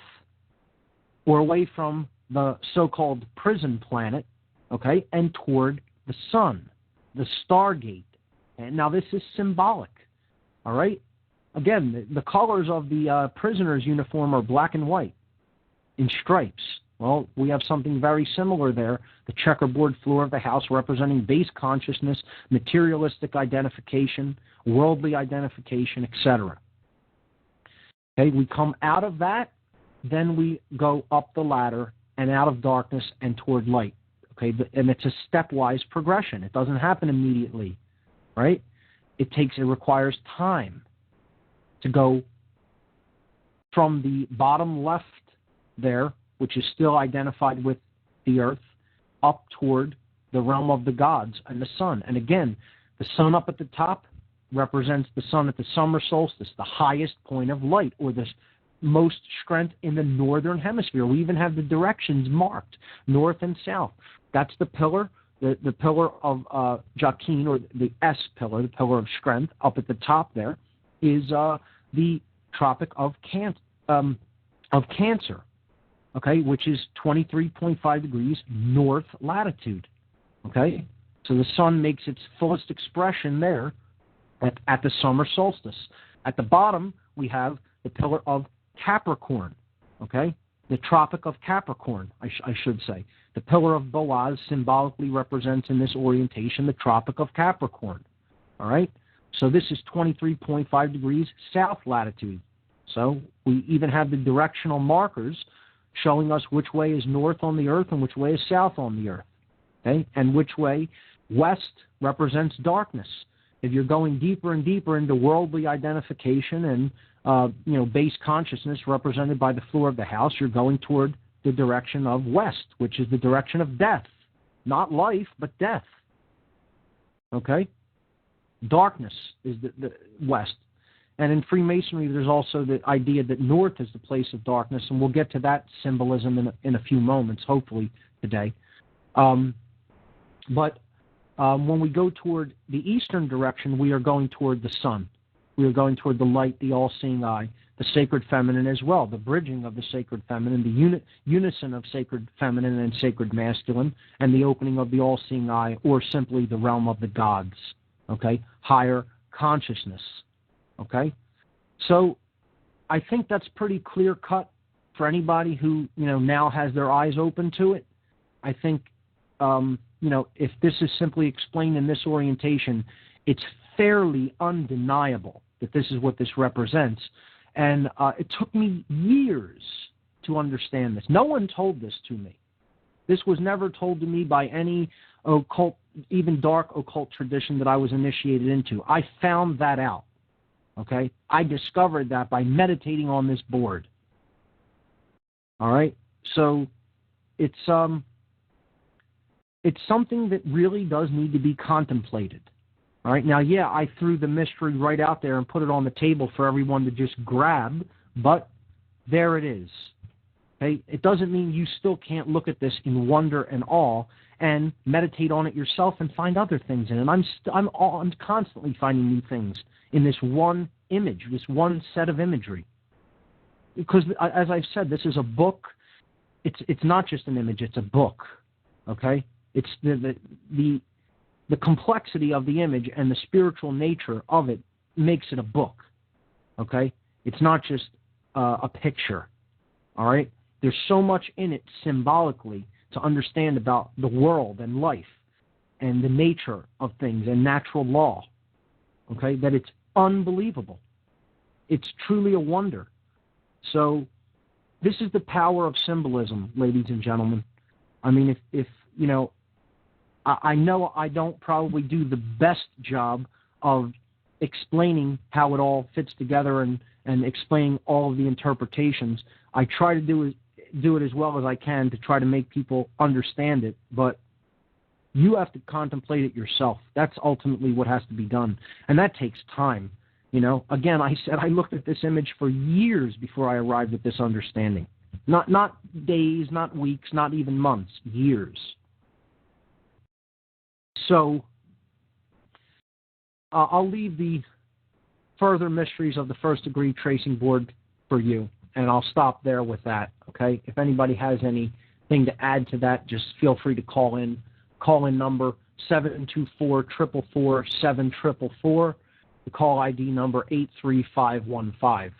or away from the so-called prison planet, okay, and toward the sun, the Stargate. And now this is symbolic, all right? Again, the colors of the prisoner's uniform are black and white in stripes. Well, we have something very similar there, the checkerboard floor of the house representing base consciousness, materialistic identification, worldly identification, etc. Okay, we come out of that, then we go up the ladder and out of darkness and toward light. Okay, and it's a stepwise progression. It doesn't happen immediately, right? It requires time to go from the bottom left there, which is still identified with the Earth, up toward the realm of the gods and the sun. And again, the sun up at the top represents the sun at the summer solstice, the highest point of light, or the most strength in the northern hemisphere. We even have the directions marked, north and south. That's the pillar, the pillar of Joachim, or the S pillar, the pillar of strength. Up at the top there is the Tropic of Cancer, okay, which is 23.5 degrees north latitude, okay? So the sun makes its fullest expression there at the summer solstice. At the bottom, we have the pillar of Capricorn, okay? the Tropic of Capricorn, I should say. The pillar of Boaz symbolically represents in this orientation the Tropic of Capricorn. All right? So this is 23.5 degrees south latitude. So we even have the directional markers showing us which way is north on the earth and which way is south on the earth. Okay? And which way west represents darkness. If you're going deeper and deeper into worldly identification and base consciousness represented by the floor of the house, you're going toward the direction of west, which is the direction of death. Not life, but death. Okay? Darkness is the west. And in Freemasonry, there's also the idea that north is the place of darkness, and we'll get to that symbolism in a few moments, hopefully today. But when we go toward the eastern direction, we are going toward the sun. We are going toward the light, the all-seeing eye, the sacred feminine as well, the bridging of the sacred feminine, the unison of sacred feminine and sacred masculine, and the opening of the all-seeing eye, or simply the realm of the gods, okay? Higher consciousness, okay? So I think that's pretty clear-cut for anybody who, now has their eyes open to it. I think, if this is simply explained in this orientation, it's fairly undeniable that this is what this represents. And it took me years to understand this. No one told this to me. This was never told to me by any occult, even dark occult tradition that I was initiated into. I found that out. Okay? I discovered that by meditating on this board. All right? So it's something that really does need to be contemplated. All right, now, yeah, I threw the mystery right out there and put it on the table for everyone to just grab, but there it is. Okay? It doesn't mean you still can't look at this in wonder and awe and meditate on it yourself and find other things in it. I'm constantly finding new things in this one image, this one set of imagery. Because, as I've said, this is a book. It's not just an image, it's a book. Okay? It's the complexity of the image and the spiritual nature of it makes it a book, okay? It's not just a picture, all right? There's so much in it symbolically to understand about the world and life and the nature of things and natural law, okay, that it's unbelievable. It's truly a wonder. So this is the power of symbolism, ladies and gentlemen. I mean, if I know I don't probably do the best job of explaining how it all fits together and explaining all of the interpretations. I try to do it as well as I can to try to make people understand it, but you have to contemplate it yourself. That's ultimately what has to be done, and that takes time. Again, I said I looked at this image for years before I arrived at this understanding. Not days, not weeks, not even months, years. So I'll leave the further mysteries of the first degree tracing board for you, and I'll stop there with that, okay? If anybody has anything to add to that, just feel free to call in. Call-in number 724-444-7444. The call ID number 83515.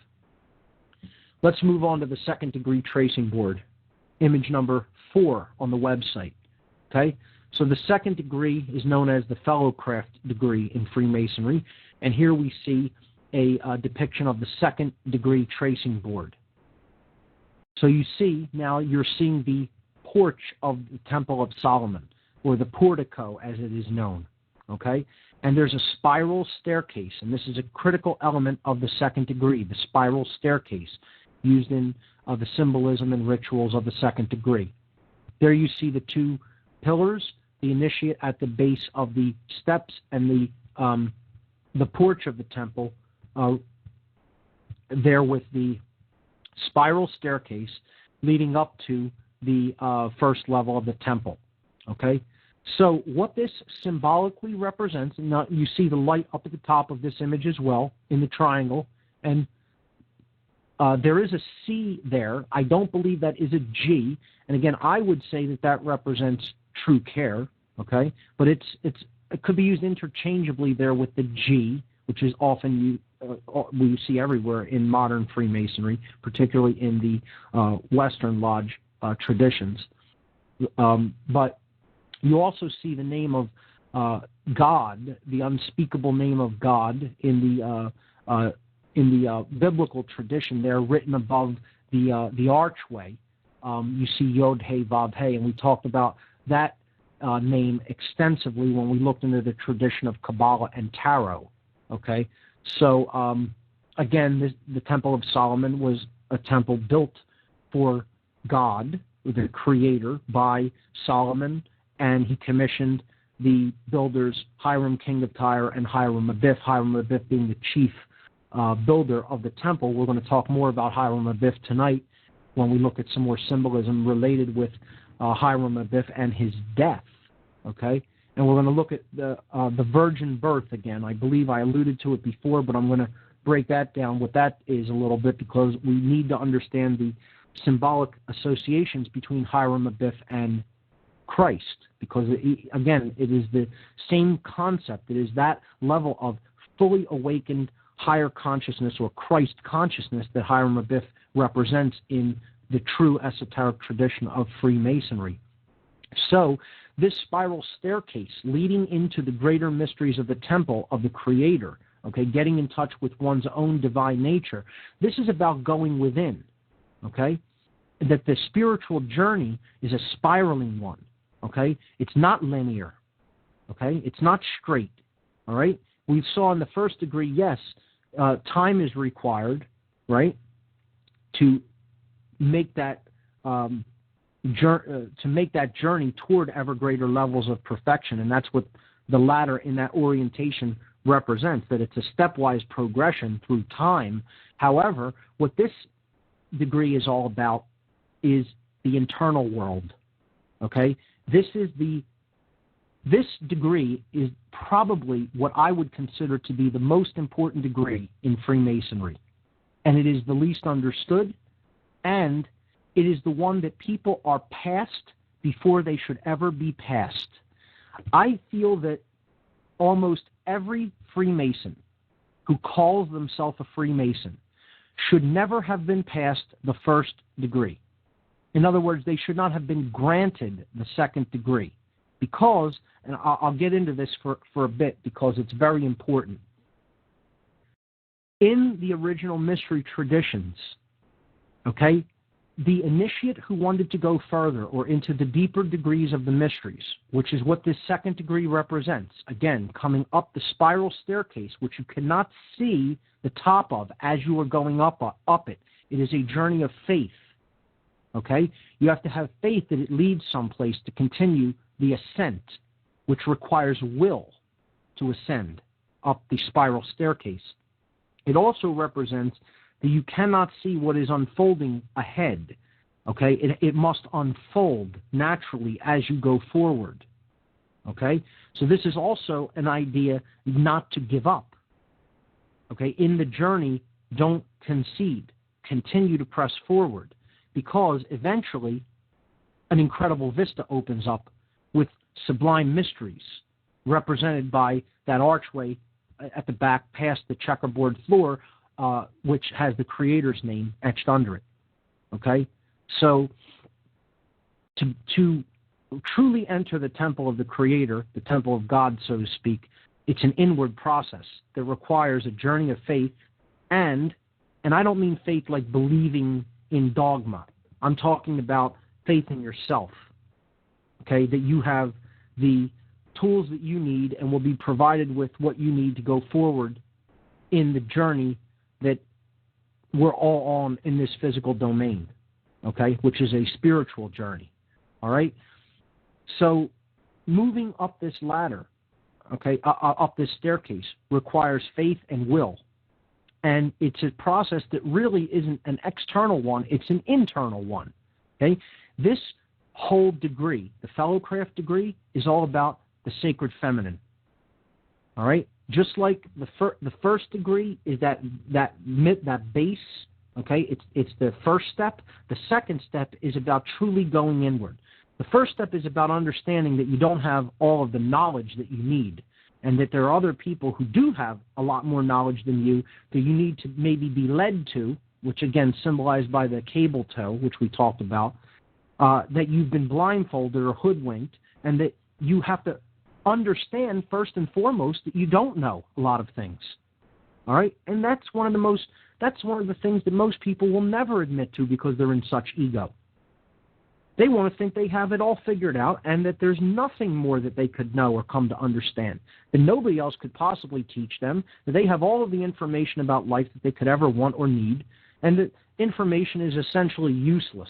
Let's move on to the second degree tracing board, image number 4 on the website, okay? So the second degree is known as the Fellowcraft degree in Freemasonry, and here we see a depiction of the second degree tracing board. So you see, now you're seeing the porch of the Temple of Solomon, or the portico as it is known, okay? And there's a spiral staircase, and this is a critical element of the second degree, the spiral staircase, used in the symbolism and rituals of the second degree. There you see the two pillars, the initiate at the base of the steps, and the porch of the temple there with the spiral staircase leading up to the first level of the temple. Okay? So what this symbolically represents, and now you see the light up at the top of this image as well in the triangle, and there is a C there. I don't believe that is a G, and again, I would say that represents true care, okay? But it could be used interchangeably there with the G which is often we see everywhere in modern Freemasonry, particularly in the Western Lodge traditions. But you also see the name of God, the unspeakable name of God, in the biblical tradition there, written above the archway. You see Yod He Vav He, and we talked about that name extensively when we looked into the tradition of Kabbalah and Tarot. Okay, so again, the Temple of Solomon was a temple built for God, the Creator, by Solomon, and he commissioned the builders Hiram, king of Tyre, and Hiram Abiff. Hiram Abiff being the chief builder of the temple. We're going to talk more about Hiram Abiff tonight when we look at some more symbolism related with Hiram Abiff and his death. Okay, and we're going to look at the virgin birth again. I believe I alluded to it before, but I'm going to break that down, what that is a little bit, because we need to understand the symbolic associations between Hiram Abiff and Christ, because, again, it is the same concept. It is that level of fully awakened higher consciousness or Christ consciousness that Hiram Abiff represents in the true esoteric tradition of Freemasonry. So this spiral staircase leading into the greater mysteries of the temple of the Creator, okay, getting in touch with one's own divine nature, this is about going within, okay? That the spiritual journey is a spiraling one, okay? It's not linear, okay? It's not straight, all right? We saw in the first degree, yes, time is required, right, to make that journey toward ever greater levels of perfection, and that's what the ladder in that orientation represents, that it's a stepwise progression through time. However, what this degree is all about is the internal world, okay? This degree is probably what I would consider to be the most important degree in Freemasonry, and it is the least understood, and it is the one that people are past before they should ever be past. I feel that almost every Freemason who calls themselves a Freemason should never have been past the first degree. In other words, they should not have been granted the second degree because, and I'll get into this for a bit because it's very important. In the original mystery traditions, okay, the initiate who wanted to go further or into the deeper degrees of the mysteries, which is what this second degree represents, again, coming up the spiral staircase, which you cannot see the top of as you are going up it. It is a journey of faith, okay? You have to have faith that it leads someplace to continue the ascent, which requires will to ascend up the spiral staircase. It also represents that you cannot see what is unfolding ahead, okay? It must unfold naturally as you go forward, okay? So this is also an idea not to give up, okay? In the journey, don't concede. Continue to press forward because eventually an incredible vista opens up with sublime mysteries represented by that archway at the back past the checkerboard floor, which has the Creator's name etched under it, okay? So to truly enter the temple of the Creator, the temple of God, so to speak, it's an inward process that requires a journey of faith, and I don't mean faith like believing in dogma. I'm talking about faith in yourself, okay, that you have the tools that you need and will be provided with what you need to go forward in the journey that we're all on in this physical domain, okay, which is a spiritual journey, all right? So moving up this ladder, okay, up this staircase requires faith and will, and it's a process that really isn't an external one, it's an internal one, okay? This whole degree, the Fellowcraft degree, is all about the sacred feminine, all right? Just like the first degree is that base, okay? It's the first step. The second step is about truly going inward. The first step is about understanding that you don't have all of the knowledge that you need, and that there are other people who do have a lot more knowledge than you that you need to maybe be led to, which again symbolized by the cable tow, which we talked about, that you've been blindfolded or hoodwinked, and that you have to understand first and foremost that you don't know a lot of things. All right? And that's one of the things that most people will never admit to because they're in such ego. They want to think they have it all figured out and that there's nothing more that they could know or come to understand, that nobody else could possibly teach them, that they have all of the information about life that they could ever want or need, and that information is essentially useless.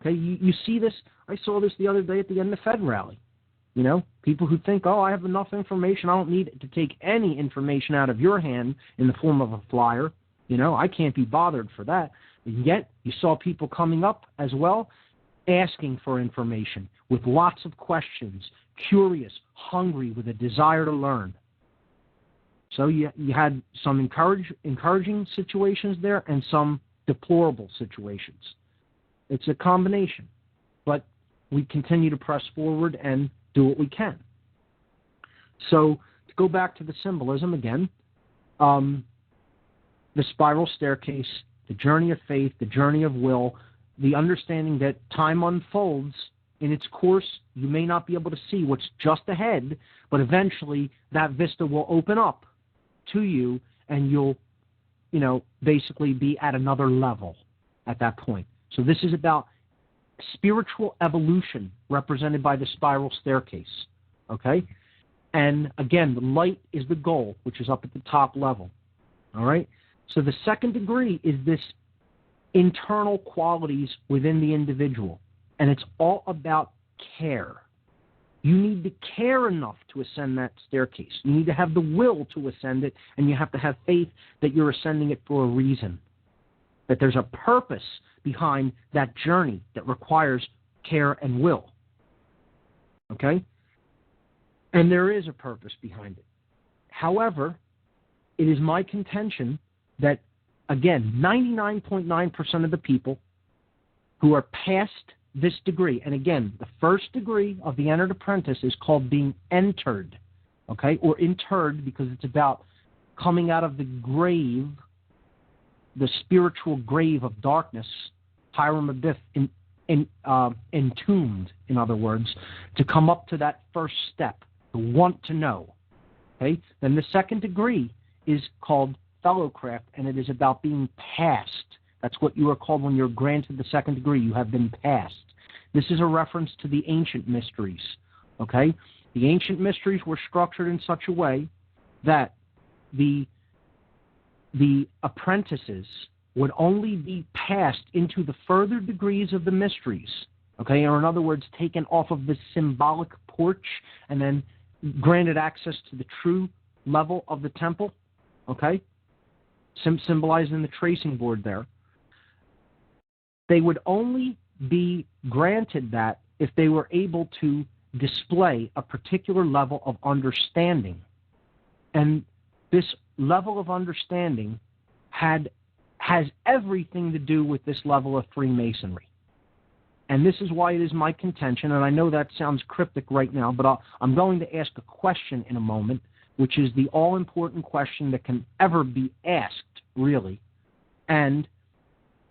Okay, you see this? I saw this the other day at the end of the Fed rally. You know, people who think, oh, I have enough information, I don't need to take any information out of your hand in the form of a flyer. You know, I can't be bothered for that. And yet, you saw people coming up as well, asking for information with lots of questions, curious, hungry, with a desire to learn. So you had some encouraging situations there and some deplorable situations. It's a combination. But we continue to press forward and do what we can. So to go back to the symbolism again, the spiral staircase, the journey of faith, the journey of will, the understanding that time unfolds in its course. You may not be able to see what's just ahead, but eventually that vista will open up to you and you'll, basically be at another level at that point. So this is about spiritual evolution represented by the spiral staircase, okay? And again, the light is the goal, which is up at the top level, all right? So the second degree is this internal qualities within the individual, and it's all about care. You need to care enough to ascend that staircase. You need to have the will to ascend it, and you have to have faith that you're ascending it for a reason, that there's a purpose behind that journey that requires care and will. Okay? And there is a purpose behind it. However, it is my contention that, again, 99.9% of the people who are past this degree, and again, the first degree of the entered apprentice is called being entered, okay, or interred, because it's about coming out of the grave, the spiritual grave of darkness, Hiram Abiff, entombed, in other words, to come up to that first step, to want to know. Okay? Then the second degree is called fellowcraft, and it is about being passed. That's what you are called when you're granted the second degree. You have been passed. This is a reference to the ancient mysteries. Okay? The ancient mysteries were structured in such a way that the apprentices would only be passed into the further degrees of the mysteries, okay, or in other words, taken off of the symbolic porch and then granted access to the true level of the temple, okay, symbolized in the tracing board there. They would only be granted that if they were able to display a particular level of understanding. And this level of understanding has everything to do with this level of Freemasonry. And this is why it is my contention, and I know that sounds cryptic right now, but I'm going to ask a question in a moment, which is the all-important question that can ever be asked, really. And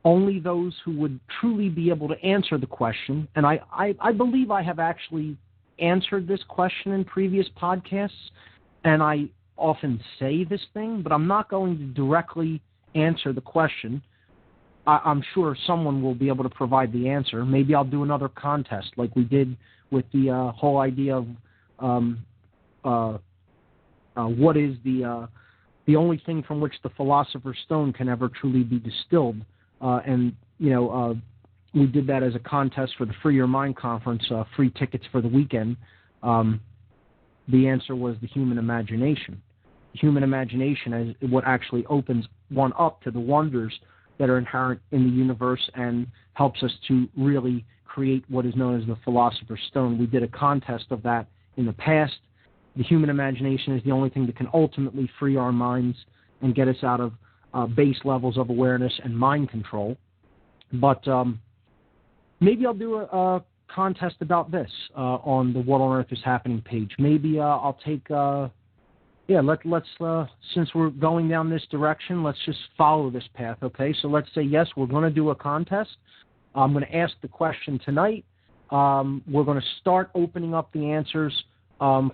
only those who would truly be able to answer the question, and I believe I have actually answered this question in previous podcasts, and I often say this thing, but I'm not going to directly answer the question. I'm sure someone will be able to provide the answer. Maybe I'll do another contest like we did with the whole idea of what is the only thing from which the Philosopher's Stone can ever truly be distilled. We did that as a contest for the Free Your Mind conference, free tickets for the weekend. The answer was the human imagination. The human imagination is what actually opens one up to the wonders that are inherent in the universe and helps us to really create what is known as the Philosopher's Stone. We did a contest of that in the past. The human imagination is the only thing that can ultimately free our minds and get us out of base levels of awareness and mind control. But maybe I'll do a contest about this on the What on Earth is Happening page. Maybe I'll take let's since we're going down this direction, let's just follow this path, okay? So let's say, yes, we're going to do a contest. I'm going to ask the question tonight. We're going to start opening up the answers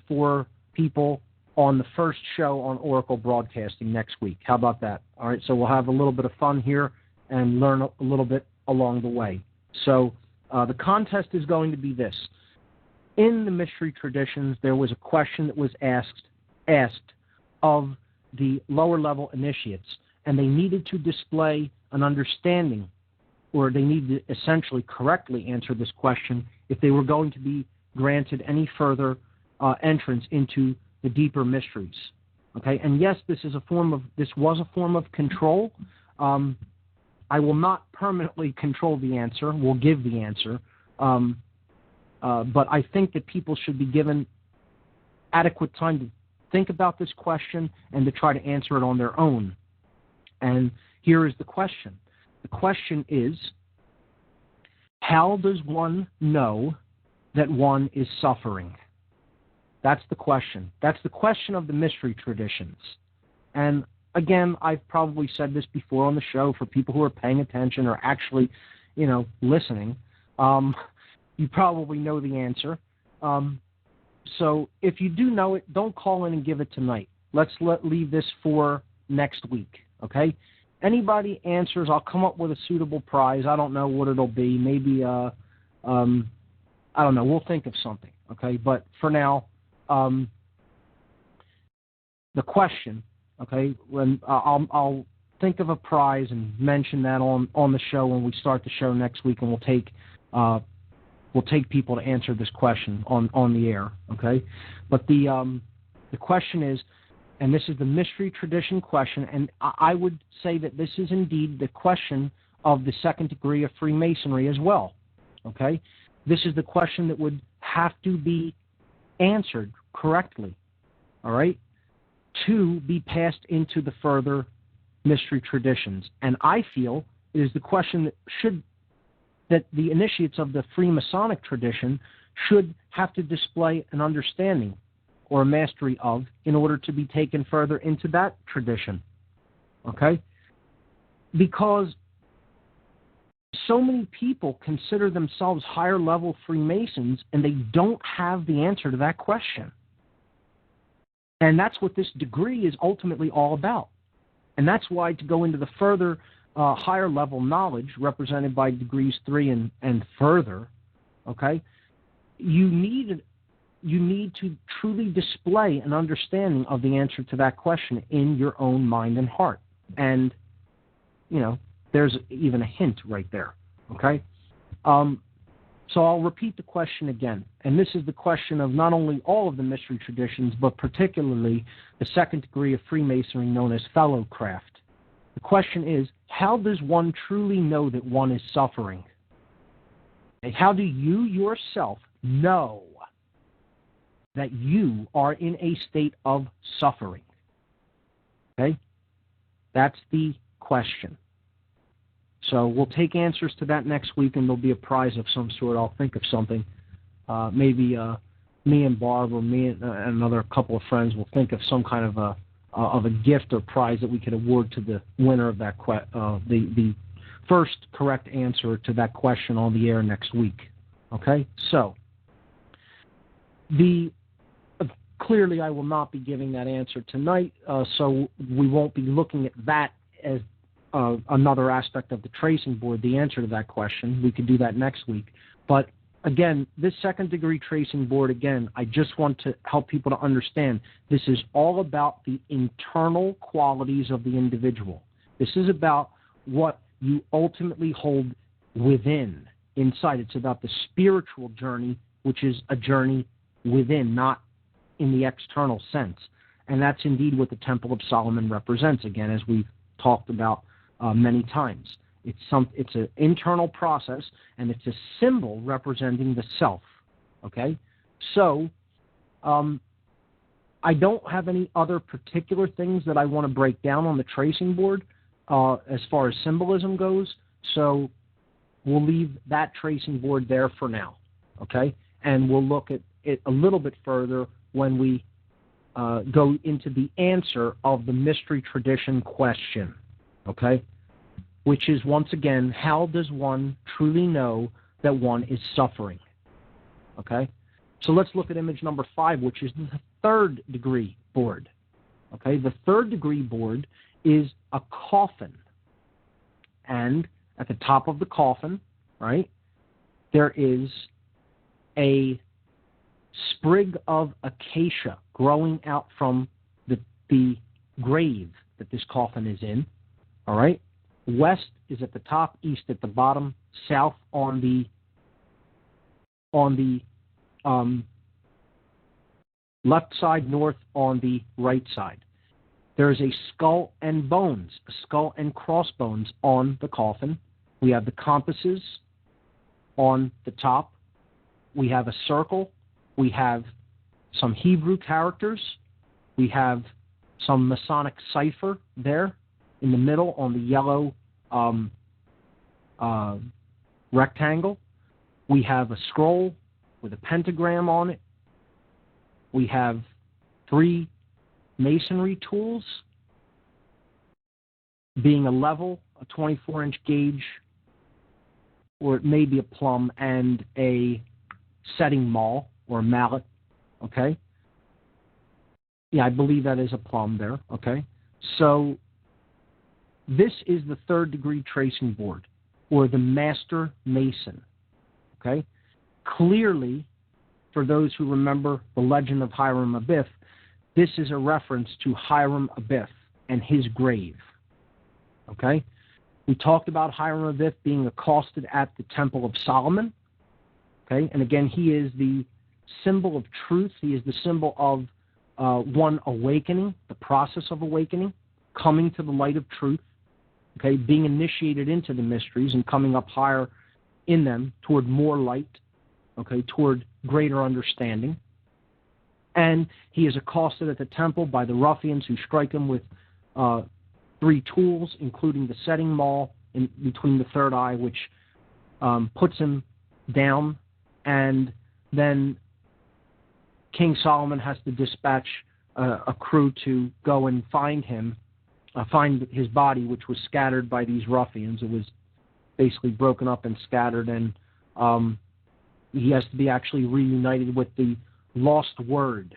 for people on the first show on Oracle Broadcasting next week. How about that? All right, so we'll have a little bit of fun here and learn a little bit along the way. So the contest is going to be this. In the mystery traditions, there was a question that was asked of the lower level initiates, and they needed to display an understanding, or they needed to essentially correctly answer this question if they were going to be granted any further entrance into the deeper mysteries. Okay, and yes, this was a form of control. I will not permanently control the answer. We'll give the answer. But I think that people should be given adequate time to think about this question and to try to answer it on their own. And here is the question. The question is, how does one know that one is suffering? That's the question. That's the question of the mystery traditions. And again, I've probably said this before on the show for people who are paying attention or actually, listening. You probably know the answer. So if you do know it, don't call in and give it tonight. Let's leave this for next week, okay? Anybody answers, I'll come up with a suitable prize. I don't know what it'll be. Maybe, I don't know. We'll think of something, okay? But for now, the question, okay, when I'll think of a prize and mention that on the show when we start the show next week, and we'll take people to answer this question on the air, okay? But the question is, and this is the mystery tradition question, and I would say that this is indeed the question of the second degree of Freemasonry as well, okay? This is the question that would have to be answered correctly, all right, to be passed into the further mystery traditions. And I feel it is the question that the initiates of the Freemasonic tradition should have to display an understanding or a mastery of in order to be taken further into that tradition, okay? Because so many people consider themselves higher-level Freemasons, and they don't have the answer to that question. And that's what this degree is ultimately all about. And that's why, to go into the further higher-level knowledge represented by degrees 3 and further, okay, you need to truly display an understanding of the answer to that question in your own mind and heart. And, there's even a hint right there, okay? So I'll repeat the question again. And this is the question of not only all of the mystery traditions, but particularly the second degree of Freemasonry known as fellowcraft. The question is, how does one truly know that one is suffering? And how do you yourself know that you are in a state of suffering? Okay? That's the question. So we'll take answers to that next week, and there'll be a prize of some sort. I'll think of something. Maybe me and Barb, or me and another couple of friends will think of some kind of a gift or prize that we could award to the winner of that the first correct answer to that question on the air next week. Okay? So clearly I will not be giving that answer tonight, so we won't be looking at that as another aspect of the tracing board, the answer to that question. We could do that next week. But again, this second degree tracing board, again, I just want to help people to understand this is all about the internal qualities of the individual. This is about what you ultimately hold within, inside. It's about the spiritual journey, which is a journey within, not in the external sense. And that's indeed what the Temple of Solomon represents, again, as we've talked about many times. It's an internal process, and it's a symbol representing the self, okay? So I don't have any other particular things that I want to break down on the tracing board as far as symbolism goes, so we'll leave that tracing board there for now, okay? And we'll look at it a little bit further when we go into the answer of the mystery tradition question, okay? Which is, once again, how does one truly know that one is suffering? Okay? So let's look at image number 5, which is the third degree board. Okay? The third degree board is a coffin. And at the top of the coffin, right, there is a sprig of acacia growing out from the grave that this coffin is in. All right? West is at the top, east at the bottom, south on the left side, north on the right side. There is a skull and bones, a skull and crossbones on the coffin. We have the compasses on the top. We have a circle. We have some Hebrew characters. We have some Masonic cipher there in the middle on the yellow rectangle. We have a scroll with a pentagram on it. We have 3 masonry tools, being a level, a 24-inch gauge, or it may be a plumb, and a setting maul or mallet, okay? Yeah, I believe that is a plumb there, okay? So this is the third degree tracing board, or the master mason, okay? Clearly, for those who remember the legend of Hiram Abiff, this is a reference to Hiram Abiff and his grave, okay? We talked about Hiram Abiff being accosted at the Temple of Solomon, okay? And again, he is the symbol of truth. He is the symbol of one awakening, the process of awakening, coming to the light of truth, okay, being initiated into the mysteries and coming up higher in them toward more light, okay, toward greater understanding. And he is accosted at the temple by the ruffians who strike him with 3 tools, including the setting maul in between the third eye, which puts him down. And then King Solomon has to dispatch a crew to go and find him, find his body, which was scattered by these ruffians. It was basically broken up and scattered, and he has to be actually reunited with the lost word,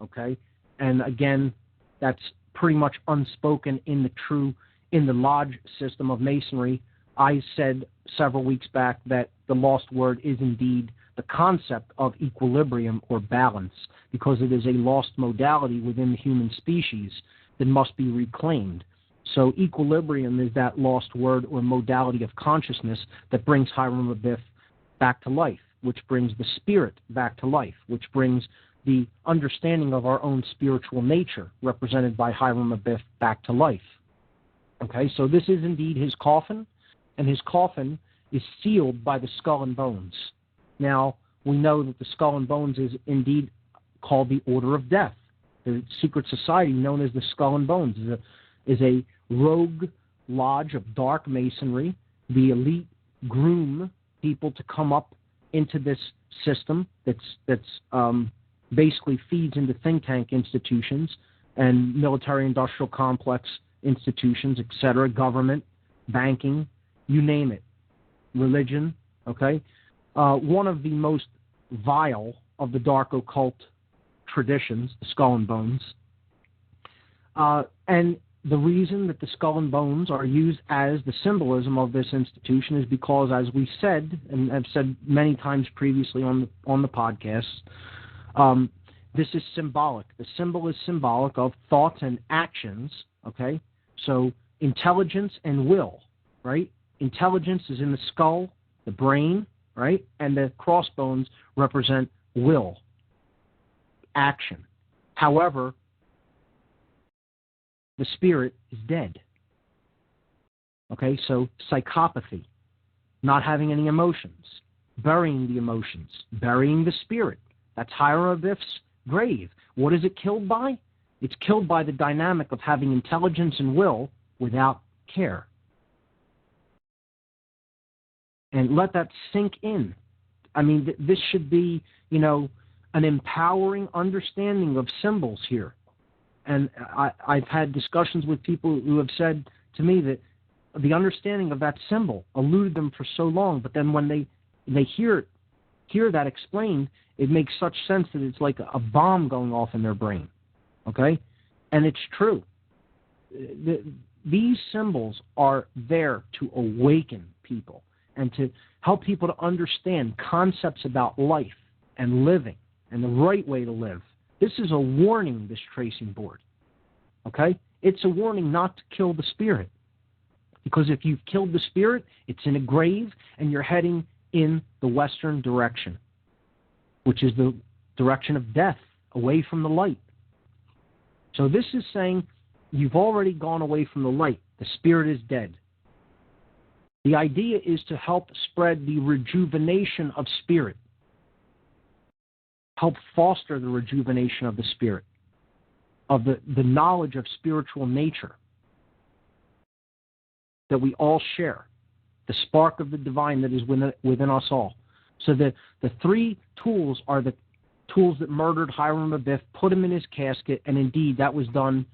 okay? And again, that's pretty much unspoken in the lodge system of Masonry. I said several weeks back that the lost word is indeed the concept of equilibrium or balance, because it is a lost modality within the human species that must be reclaimed. So equilibrium is that lost word or modality of consciousness that brings Hiram Abiff back to life, which brings the spirit back to life, which brings the understanding of our own spiritual nature, represented by Hiram Abiff, back to life. Okay, so this is indeed his coffin, and his coffin is sealed by the skull and bones. Now, we know that the skull and bones is indeed called the Order of Death. The secret society known as the Skull and Bones is a rogue lodge of dark masonry. The elite groom people to come up into this system that's basically feeds into think tank institutions and military-industrial complex institutions, etc., government, banking, you name it, religion, okay? One of the most vile of the dark occult traditions, the Skull and Bones. And the reason that the Skull and Bones are used as the symbolism of this institution is because, as we said, and I've said many times previously on the podcast, this is symbolic. The symbol is symbolic of thoughts and actions, okay? So intelligence and will, right? Intelligence is in the skull, the brain, right? And the crossbones represent will, action. However, the spirit is dead. Okay, so psychopathy, not having any emotions, burying the emotions, burying the spirit. That's Hiram Abiff's grave. What is it killed by? It's killed by the dynamic of having intelligence and will without care. And let that sink in. I mean, this should be, an empowering understanding of symbols here, And I've had discussions with people who have said to me that the understanding of that symbol eluded them for so long, but then when they hear that explained, it makes such sense that it's like a bomb going off in their brain. Okay? And it's true. These symbols are there to awaken people and to help people to understand concepts about life and living and the right way to live. This is a warning, this tracing board. Okay? It's a warning not to kill the spirit. Because if you've killed the spirit, it's in a grave and you're heading in the western direction, which is the direction of death, away from the light. So this is saying you've already gone away from the light. The spirit is dead. The idea is to help spread the rejuvenation of spirit, help foster the rejuvenation of the spirit, of the knowledge of spiritual nature that we all share, the spark of the divine that is within us all. So the three tools are the tools that murdered Hiram Abiff, put him in his casket, and indeed that was done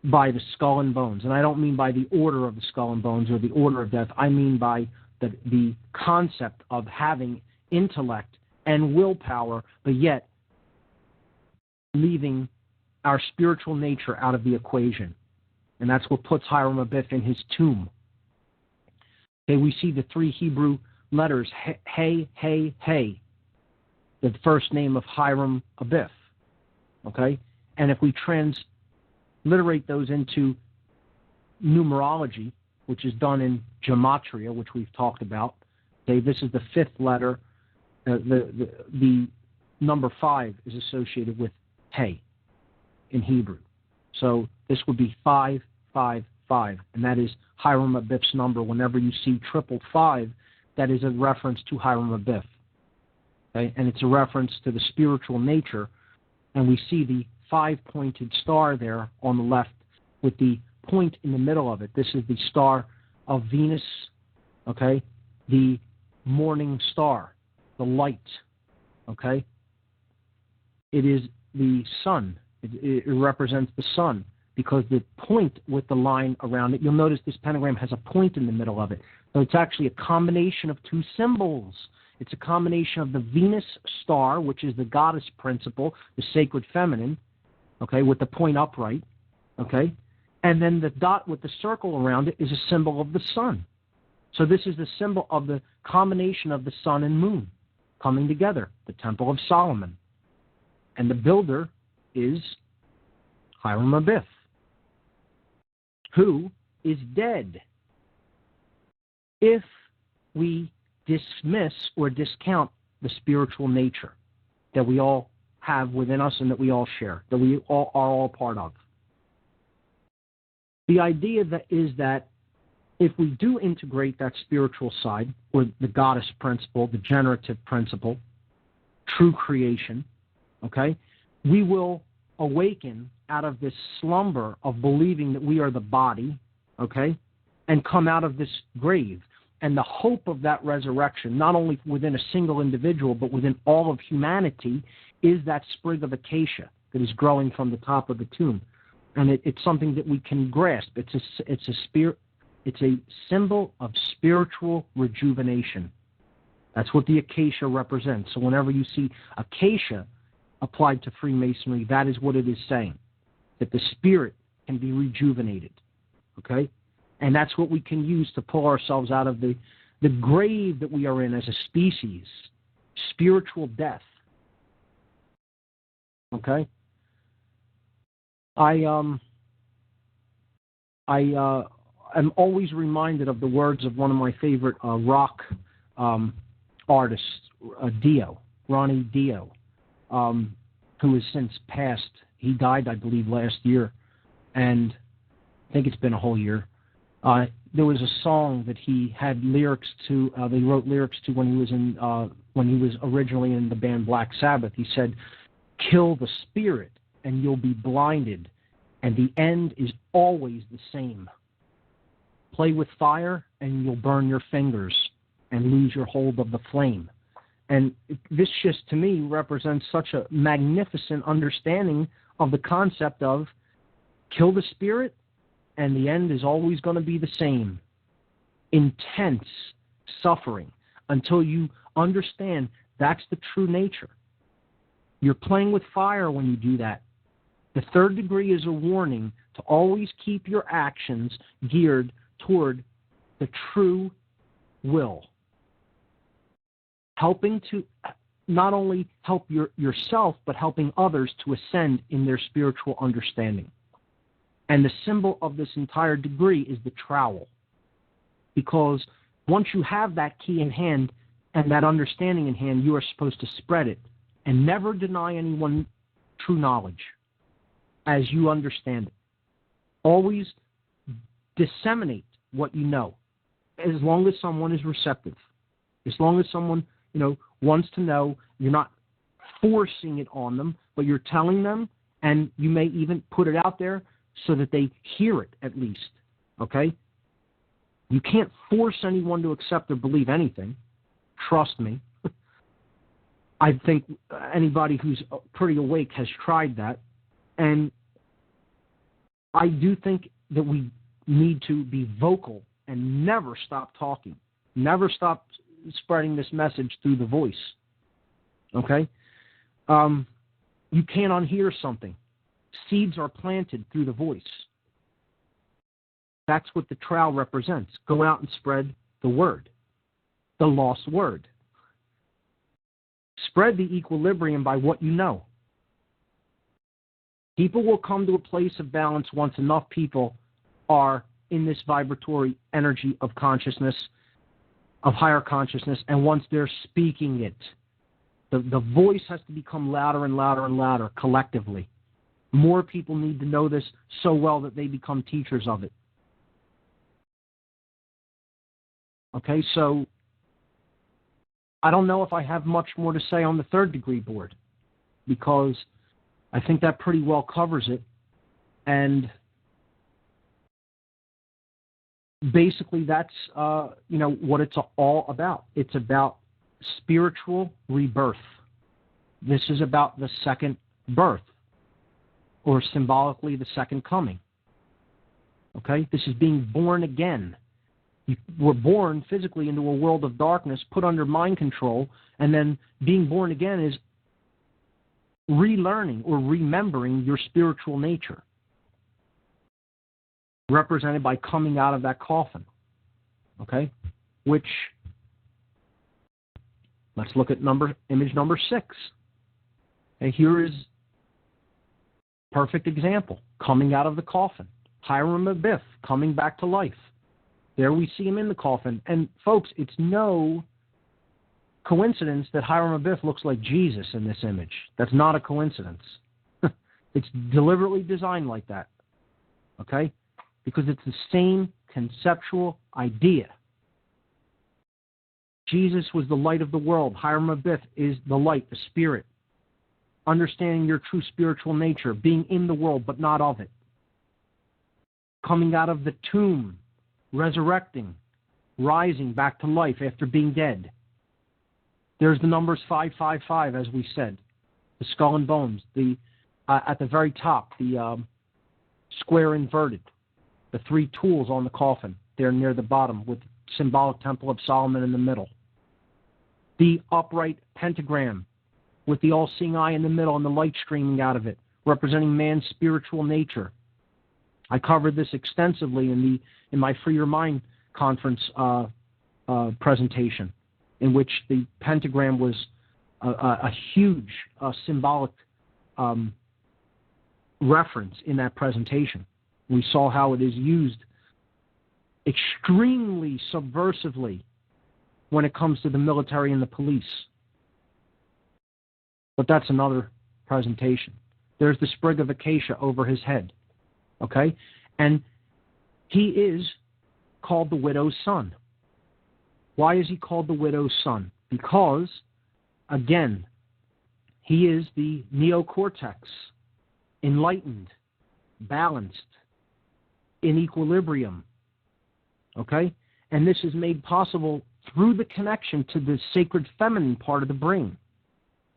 by the skull and bones. And I don't mean by the order of the skull and bones or the order of death. I mean by the concept of having intellect and willpower, but yet leaving our spiritual nature out of the equation. And that's what puts Hiram Abiff in his tomb. Okay, we see the three Hebrew letters, Hey, Hey, Hey, the first name of Hiram Abiff. Okay? And if we transliterate those into numerology, which is done in gematria, which we've talked about, okay, this is the fifth letter. The number 5 is associated with Hey in Hebrew. So this would be 555, and that is Hiram Abiff's number. Whenever you see 555, that is a reference to Hiram Abiff. Okay? And it's a reference to the spiritual nature, and we see the 5-pointed star there on the left with the point in the middle of it. This is the star of Venus, okay? The morning star, the light, okay? It is the sun. It represents the sun because the point with the line around it, you'll notice this pentagram has a point in the middle of it. So it's actually a combination of two symbols. It's a combination of the Venus star, which is the goddess principle, the sacred feminine, okay, with the point upright, okay? And then the dot with the circle around it is a symbol of the sun. So this is the symbol of the combination of the sun and moon coming together, the Temple of Solomon. And the builder is Hiram Abiff, who is dead. If we dismiss or discount the spiritual nature that we all have within us and that we all share, that we all are all part of. The idea that is that if we do integrate that spiritual side, or the goddess principle, the generative principle, true creation, okay, we will awaken out of this slumber of believing that we are the body, okay, and come out of this grave. And the hope of that resurrection, not only within a single individual, but within all of humanity, is that sprig of acacia that is growing from the top of the tomb. And it's something that we can grasp. It's a symbol of spiritual rejuvenation. That's what the acacia represents. So whenever you see acacia applied to Freemasonry, that is what it is saying, that the spirit can be rejuvenated, okay? And that's what we can use to pull ourselves out of the grave that we are in as a species, spiritual death, okay? I am always reminded of the words of one of my favorite rock artists, Ronnie Dio, who has since passed. He died, I believe, last year, and I think it's been a whole year. There was a song that he had lyrics to. They wrote lyrics to when he was originally in the band Black Sabbath. He said, "Kill the spirit, and you'll be blinded, and the end is always the same. Play with fire, and you'll burn your fingers and lose your hold of the flame." And this just, to me, represents such a magnificent understanding of the concept of kill the spirit, and the end is always going to be the same. Intense suffering until you understand that's the true nature. You're playing with fire when you do that. The third degree is a warning to always keep your actions geared toward the true will. Helping to not only help yourself, but helping others to ascend in their spiritual understanding. And the symbol of this entire degree is the trowel. Because once you have that key in hand and that understanding in hand, you are supposed to spread it and never deny anyone true knowledge as you understand it. Always disseminate what you know, as long as someone is receptive. As long as someone, wants to know, you're not forcing it on them, but you're telling them, and you may even put it out there so that they hear it at least, okay? You can't force anyone to accept or believe anything. Trust me. I think anybody who's pretty awake has tried that. And I do think that we need to be vocal and never stop talking. Never stop spreading this message through the voice. Okay? You can't unhear something. Seeds are planted through the voice. That's what the trowel represents. Go out and spread the word, the lost word. Spread the equilibrium by what you know. People will come to a place of balance once enough people are in this vibratory energy of consciousness, of higher consciousness, and once they're speaking it. The voice has to become louder and louder and louder collectively. More people need to know this so well that they become teachers of it. Okay, so I don't know if I have much more to say on the third degree board, because I think that pretty well covers it. And basically that's, what it's all about. It's about spiritual rebirth. This is about the second birth, or symbolically the second coming. Okay? This is being born again. We're born physically into a world of darkness, put under mind control, and then being born again is relearning or remembering your spiritual nature, represented by coming out of that coffin. Okay? Which, let's look at image number 6. And here is perfect example. Coming out of the coffin. Hiram Abiff coming back to life. There we see him in the coffin. And folks, it's no coincidence that Hiram Abiff looks like Jesus in this image. That's not a coincidence. It's deliberately designed like that. Okay? Because it's the same conceptual idea. Jesus was the light of the world. Hiram Abiff is the light, the spirit. Understanding your true spiritual nature, being in the world but not of it. Coming out of the tomb, resurrecting, rising back to life after being dead. There's the numbers 555, as we said. The skull and bones. At the very top, the square inverted. The 3 tools on the coffin. They're near the bottom with symbolic Temple of Solomon in the middle. The upright pentagram with the all-seeing eye in the middle and the light streaming out of it, representing man's spiritual nature. I covered this extensively in my Free Your Mind conference presentation, in which the pentagram was a huge symbolic reference in that presentation. We saw how it is used extremely subversively when it comes to the military and the police. But that's another presentation. There's the sprig of acacia over his head. Okay? And he is called the widow's son. Why is he called the widow's son? Because, again, he is the neocortex, enlightened, balanced, in equilibrium. Okay? And this is made possible through the connection to the sacred feminine part of the brain,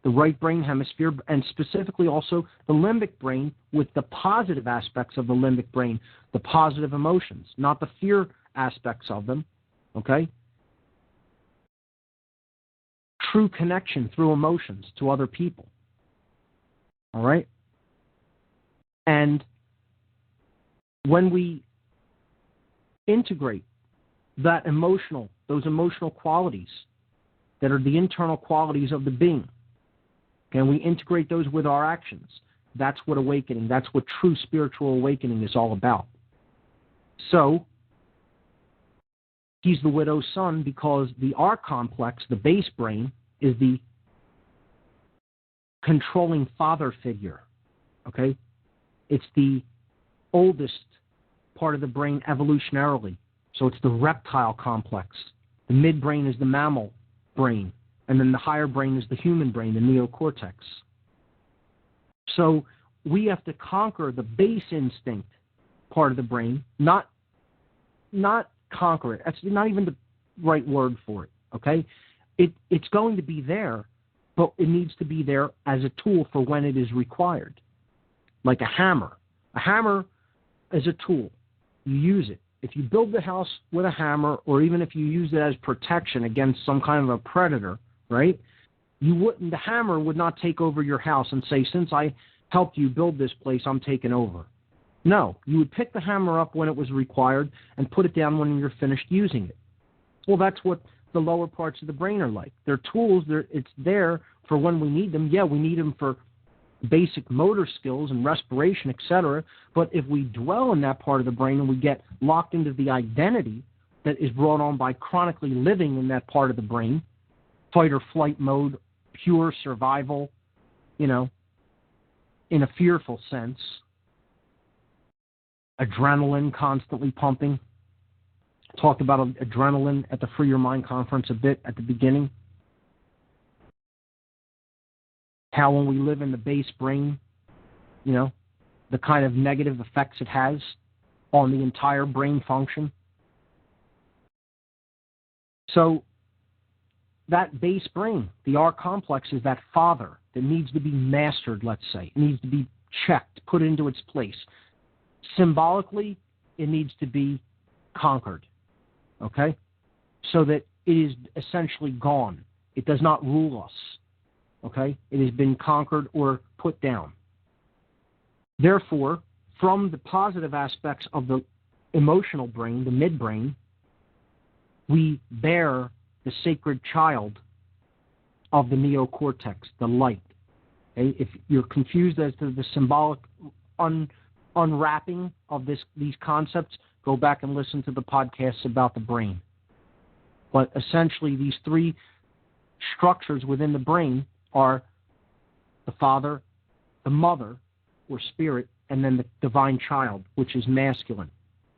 the right brain hemisphere, and specifically also the limbic brain with the positive aspects of the limbic brain, the positive emotions, not the fear aspects of them, okay? True connection through emotions to other people, all right? And when we integrate those emotional qualities that are the internal qualities of the being, and we integrate those with our actions, that's what awakening, that's what true spiritual awakening is all about. So, he's the widow's son because the R complex, the base brain, is the controlling father figure, okay? It's the oldest part of the brain evolutionarily. So it's the reptile complex. The midbrain is the mammal brain. And then the higher brain is the human brain, the neocortex. So we have to conquer the base instinct part of the brain, not conquer it. That's not even the right word for it, okay? It's going to be there, but it needs to be there as a tool for when it is required. Like a hammer. A hammer is a tool. You use it. If you build the house with a hammer, or even if you use it as protection against some kind of a predator, right? The hammer would not take over your house and say, since I helped you build this place, I'm taking over. No, you would pick the hammer up when it was required and put it down when you're finished using it. Well, that's what the lower parts of the brain are like. They're tools. It's there for when we need them. Yeah, we need them for basic motor skills and respiration, etc. But if we dwell in that part of the brain and we get locked into the identity that is brought on by chronically living in that part of the brain, fight or flight mode, pure survival, in a fearful sense, adrenaline constantly pumping. Talked about adrenaline at the Free Your Mind conference a bit at the beginning. How when we live in the base brain, the kind of negative effects it has on the entire brain function. So that base brain, the R complex, is that father that needs to be mastered, let's say. It needs to be checked, put into its place. Symbolically, it needs to be conquered, okay? So that it is essentially gone. It does not rule us. Okay? It has been conquered or put down. Therefore, from the positive aspects of the emotional brain, the midbrain, we bear the sacred child of the neocortex, the light. Okay? If you're confused as to the symbolic unwrapping of these concepts, go back and listen to the podcasts about the brain. But essentially, these three structures within the brain are the father, the mother, or spirit, and then the divine child, which is masculine,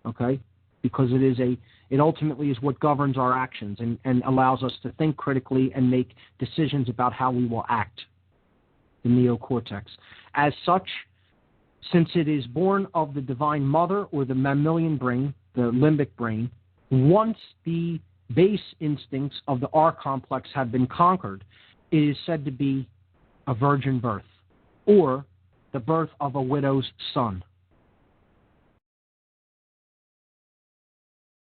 okay? Because it ultimately is what governs our actions and allows us to think critically and make decisions about how we will act, the neocortex. As such, since it is born of the divine mother or the mammalian brain, the limbic brain, once the base instincts of the R complex have been conquered, it is said to be a virgin birth, or the birth of a widow's son.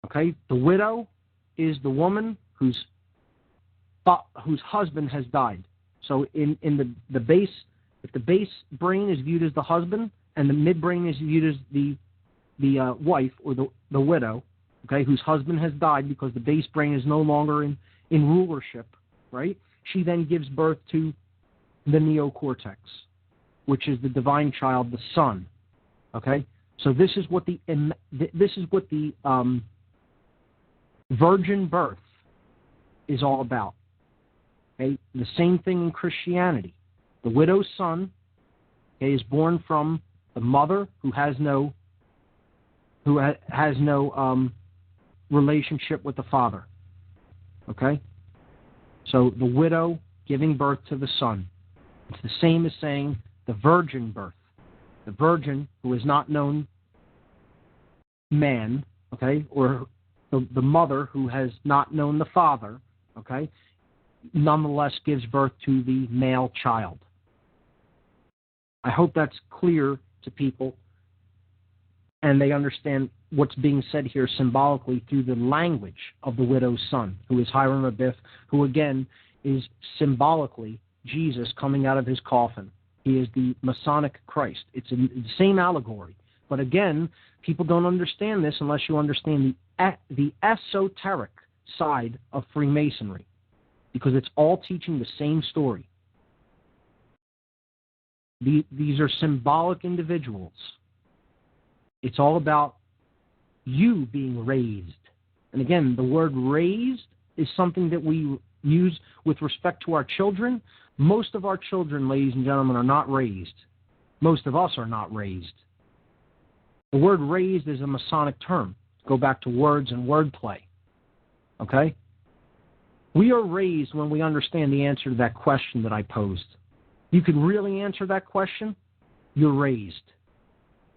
Okay? The widow is the woman whose husband has died. So in the base, if the base brain is viewed as the husband, and the midbrain is viewed as the wife or the widow, okay, whose husband has died because the base brain is no longer in rulership, right? She then gives birth to the neocortex, which is the divine child, the son. Okay, so this is what the virgin birth is all about. Okay, the same thing in Christianity. The widow's son, okay, is born from the mother who has no relationship with the father. Okay? So the widow giving birth to the son. It's the same as saying the virgin birth. The virgin who is not known man, okay, or the mother who has not known the father, okay, nonetheless gives birth to the male child. I hope that's clear to people and they understand what's being said here symbolically through the language of the widow's son, who is Hiram Abiff, who again is symbolically Jesus coming out of his coffin. He is the Masonic Christ. It's the same allegory. But again, people don't understand this unless you understand the esoteric side of Freemasonry, because it's all teaching the same story. These are symbolic individuals. It's all about you being raised. And again, the word raised is something that we use with respect to our children. Most of our children, ladies and gentlemen, are not raised. Most of us are not raised. The word raised is a Masonic term. Go back to words and wordplay. Okay? We are raised when we understand the answer to that question that I posed. You can really answer that question, you're raised.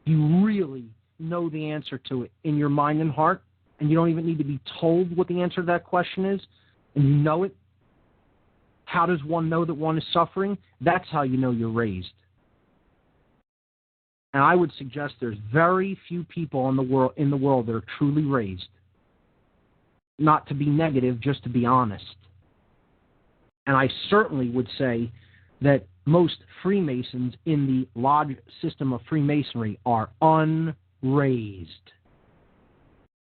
You really know the answer to it in your mind and heart, and you don't even need to be told what the answer to that question is, and you know it. How does one know that one is suffering? That's how you know you're raised. And I would suggest there's very few people in the world that are truly raised. Not to be negative, just to be honest. And I certainly would say that most Freemasons in the lodge system of Freemasonry are unraised.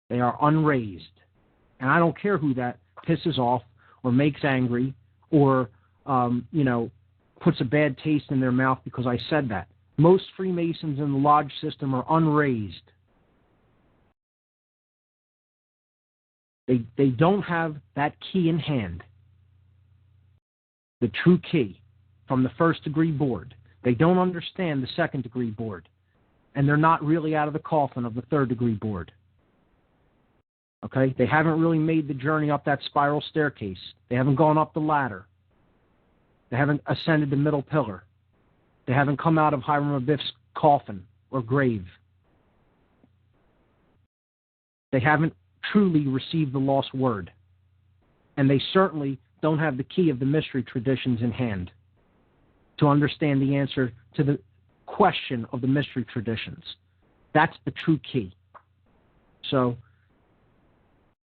They are unraised. And I don't care who that pisses off or makes angry or, puts a bad taste in their mouth because I said that. Most Freemasons in the lodge system are unraised. They don't have that key in hand, the true key from the first degree board. They don't understand the second degree board, and they're not really out of the coffin of the third degree board. Okay? They haven't really made the journey up that spiral staircase. They haven't gone up the ladder. They haven't ascended the middle pillar. They haven't come out of Hiram Abiff's coffin or grave. They haven't truly received the lost word. And they certainly don't have the key of the mystery traditions in hand to understand the answer to the question of the mystery traditions. That's the true key. So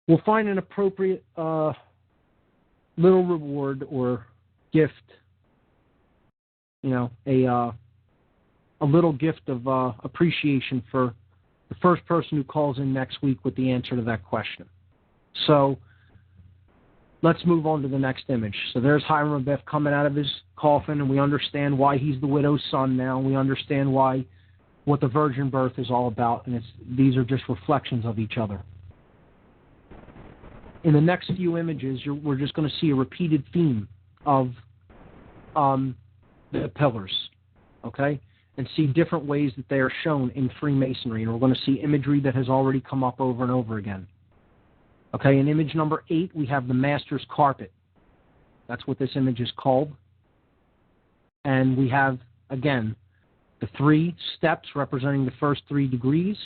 we'll find an appropriate little reward or gift, a little gift of appreciation for the first person who calls in next week with the answer to that question. So let's move on to the next image. So there's Hiram Abiff coming out of his coffin, and we understand why he's the widow's son now. We understand what the virgin birth is all about, and these are just reflections of each other. In the next few images, we're just going to see a repeated theme of the pillars, okay? And see different ways that they are shown in Freemasonry. And we're going to see imagery that has already come up over and over again. Okay, in image number 8, we have the Master's Carpet. That's what this image is called. And we have, again, the 3 steps representing the first 3 degrees.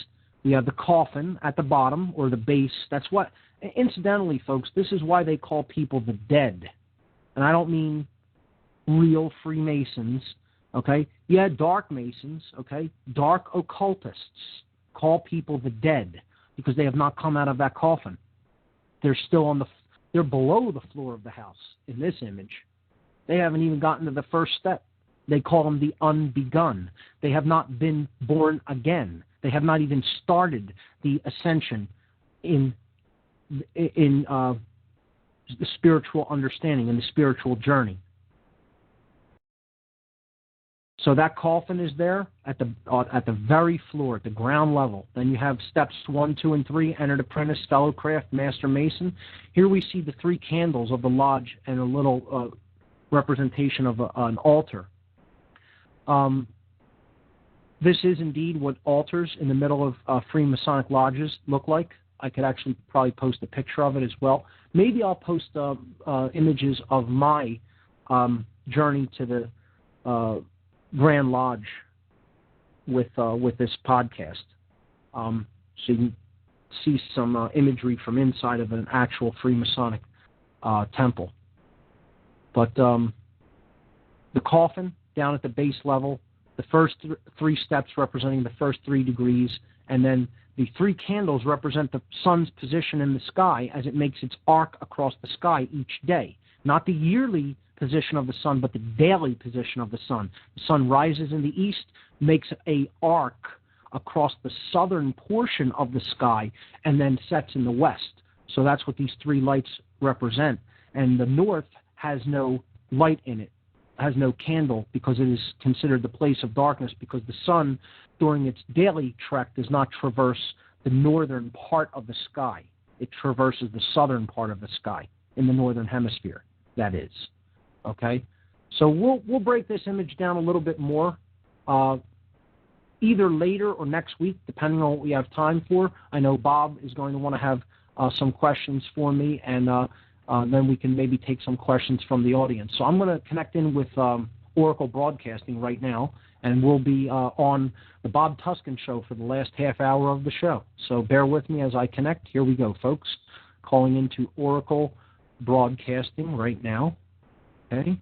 We have the coffin at the bottom, or the base. That's what, incidentally, folks, this is why they call people the dead. And I don't mean real Freemasons, okay? Yeah, dark Masons, okay? Dark occultists call people the dead because they have not come out of that coffin. They're still they're below the floor of the house in this image. They haven't even gotten to the first step. They call them the unbegun. They have not been born again. They have not even started the ascension in the spiritual understanding, in the spiritual journey. So that coffin is there at the very floor, at the ground level. Then you have steps 1, 2, and 3, entered apprentice, fellow craft, master mason. Here we see the 3 candles of the lodge and a little representation of an altar. This is indeed what altars in the middle of free Masonic lodges look like. I could actually probably post a picture of it as well. Maybe I'll post images of my journey to the Grand Lodge with this podcast, so you can see some imagery from inside of an actual Freemasonic temple. But the coffin down at the base level, the first three steps representing the first 3 degrees, and then the 3 candles represent the sun's position in the sky as it makes its arc across the sky each day. Not the yearly position of the sun, but the daily position of the sun. The sun rises in the east, makes an arc across the southern portion of the sky, and then sets in the west. So that's what these 3 lights represent. And the north has no light in it, has no candle, because it is considered the place of darkness, because the sun, during its daily trek, does not traverse the northern part of the sky. It traverses the southern part of the sky, in the northern hemisphere, that is. Okay? So we'll break this image down a little bit more, either later or next week, depending on what we have time for. I know Bob is going to want to have some questions for me, and then we can maybe take some questions from the audience. So I'm going to connect in with Oracle Broadcasting right now, and we'll be on the Bob Tuscan Show for the last half hour of the show. So bear with me as I connect. Here we go, folks. Calling into Oracle Broadcasting right now. Okay.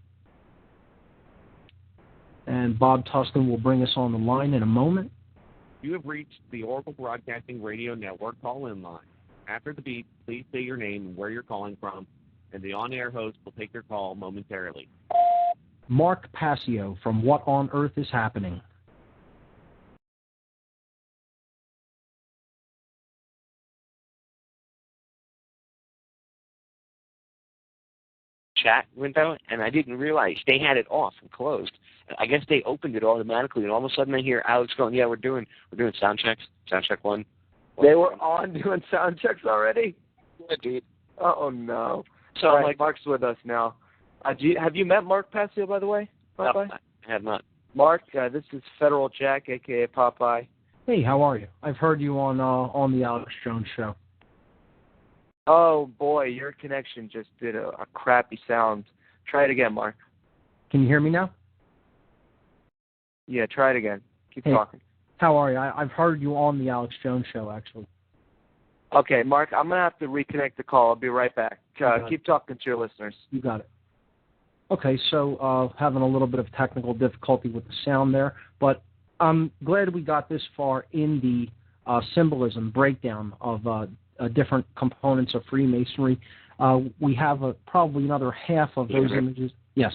And Bob Tuscan will bring us on the line in a moment. You have reached the Oracle Broadcasting Radio Network call-in line. After the beep, please say your name and where you're calling from, and the on-air host will take your call momentarily. Mark Passio from What on Earth is Happening? Chat window, and I didn't realize they had it off and closed. I guess they opened it automatically, and all of a sudden I hear Alex going, "Yeah, we're doing sound checks. Sound check 1." They were on doing sound checks already? Yeah, dude. Oh no. So all I'm right, like, Mark's with us now. Have you met Mark Passio, by the way? Popeye? No, I have not. Mark, this is Federal Jack, a.k.a. Popeye. Hey, how are you? I've heard you on the Alex Jones Show. Oh, boy, your connection just did a crappy sound. Try it again, Mark. Can you hear me now? Yeah, try it again. Keep hey, talking. How are you? I've heard you on the Alex Jones Show, actually. Okay, Mark, I'm going to have to reconnect the call. I'll be right back. Keep talking to your listeners. You got it. Okay, so having a little bit of technical difficulty with the sound there, but I'm glad we got this far in the symbolism breakdown of different components of Freemasonry. We have probably another half of those images. Yes.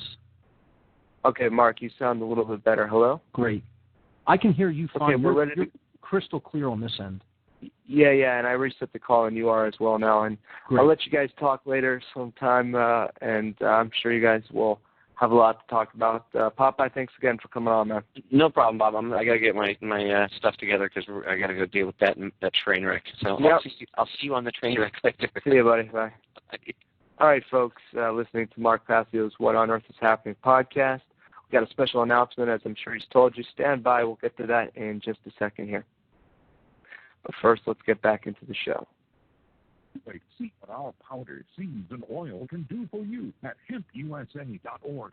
Okay, Mark, you sound a little bit better. Hello? Great. I can hear you fine. Okay, we're ready you're crystal clear on this end. Yeah, and I reset the call, and you are as well now. And Great. I'll let you guys talk later sometime, and I'm sure you guys will have a lot to talk about. Popeye, thanks again for coming on, man. No problem, Bob. I gotta get my stuff together because I gotta go deal with that train wreck. So yep. I'll see you on the train wreck later. See you, buddy. Bye. All right, folks, listening to Mark Passio's What on Earth is Happening podcast. We got a special announcement, as I'm sure he's told you. Stand by. We'll get to that in just a second here. But first, let's get back into the show. See what our powder, seeds, and oil can do for you at hempusa.org.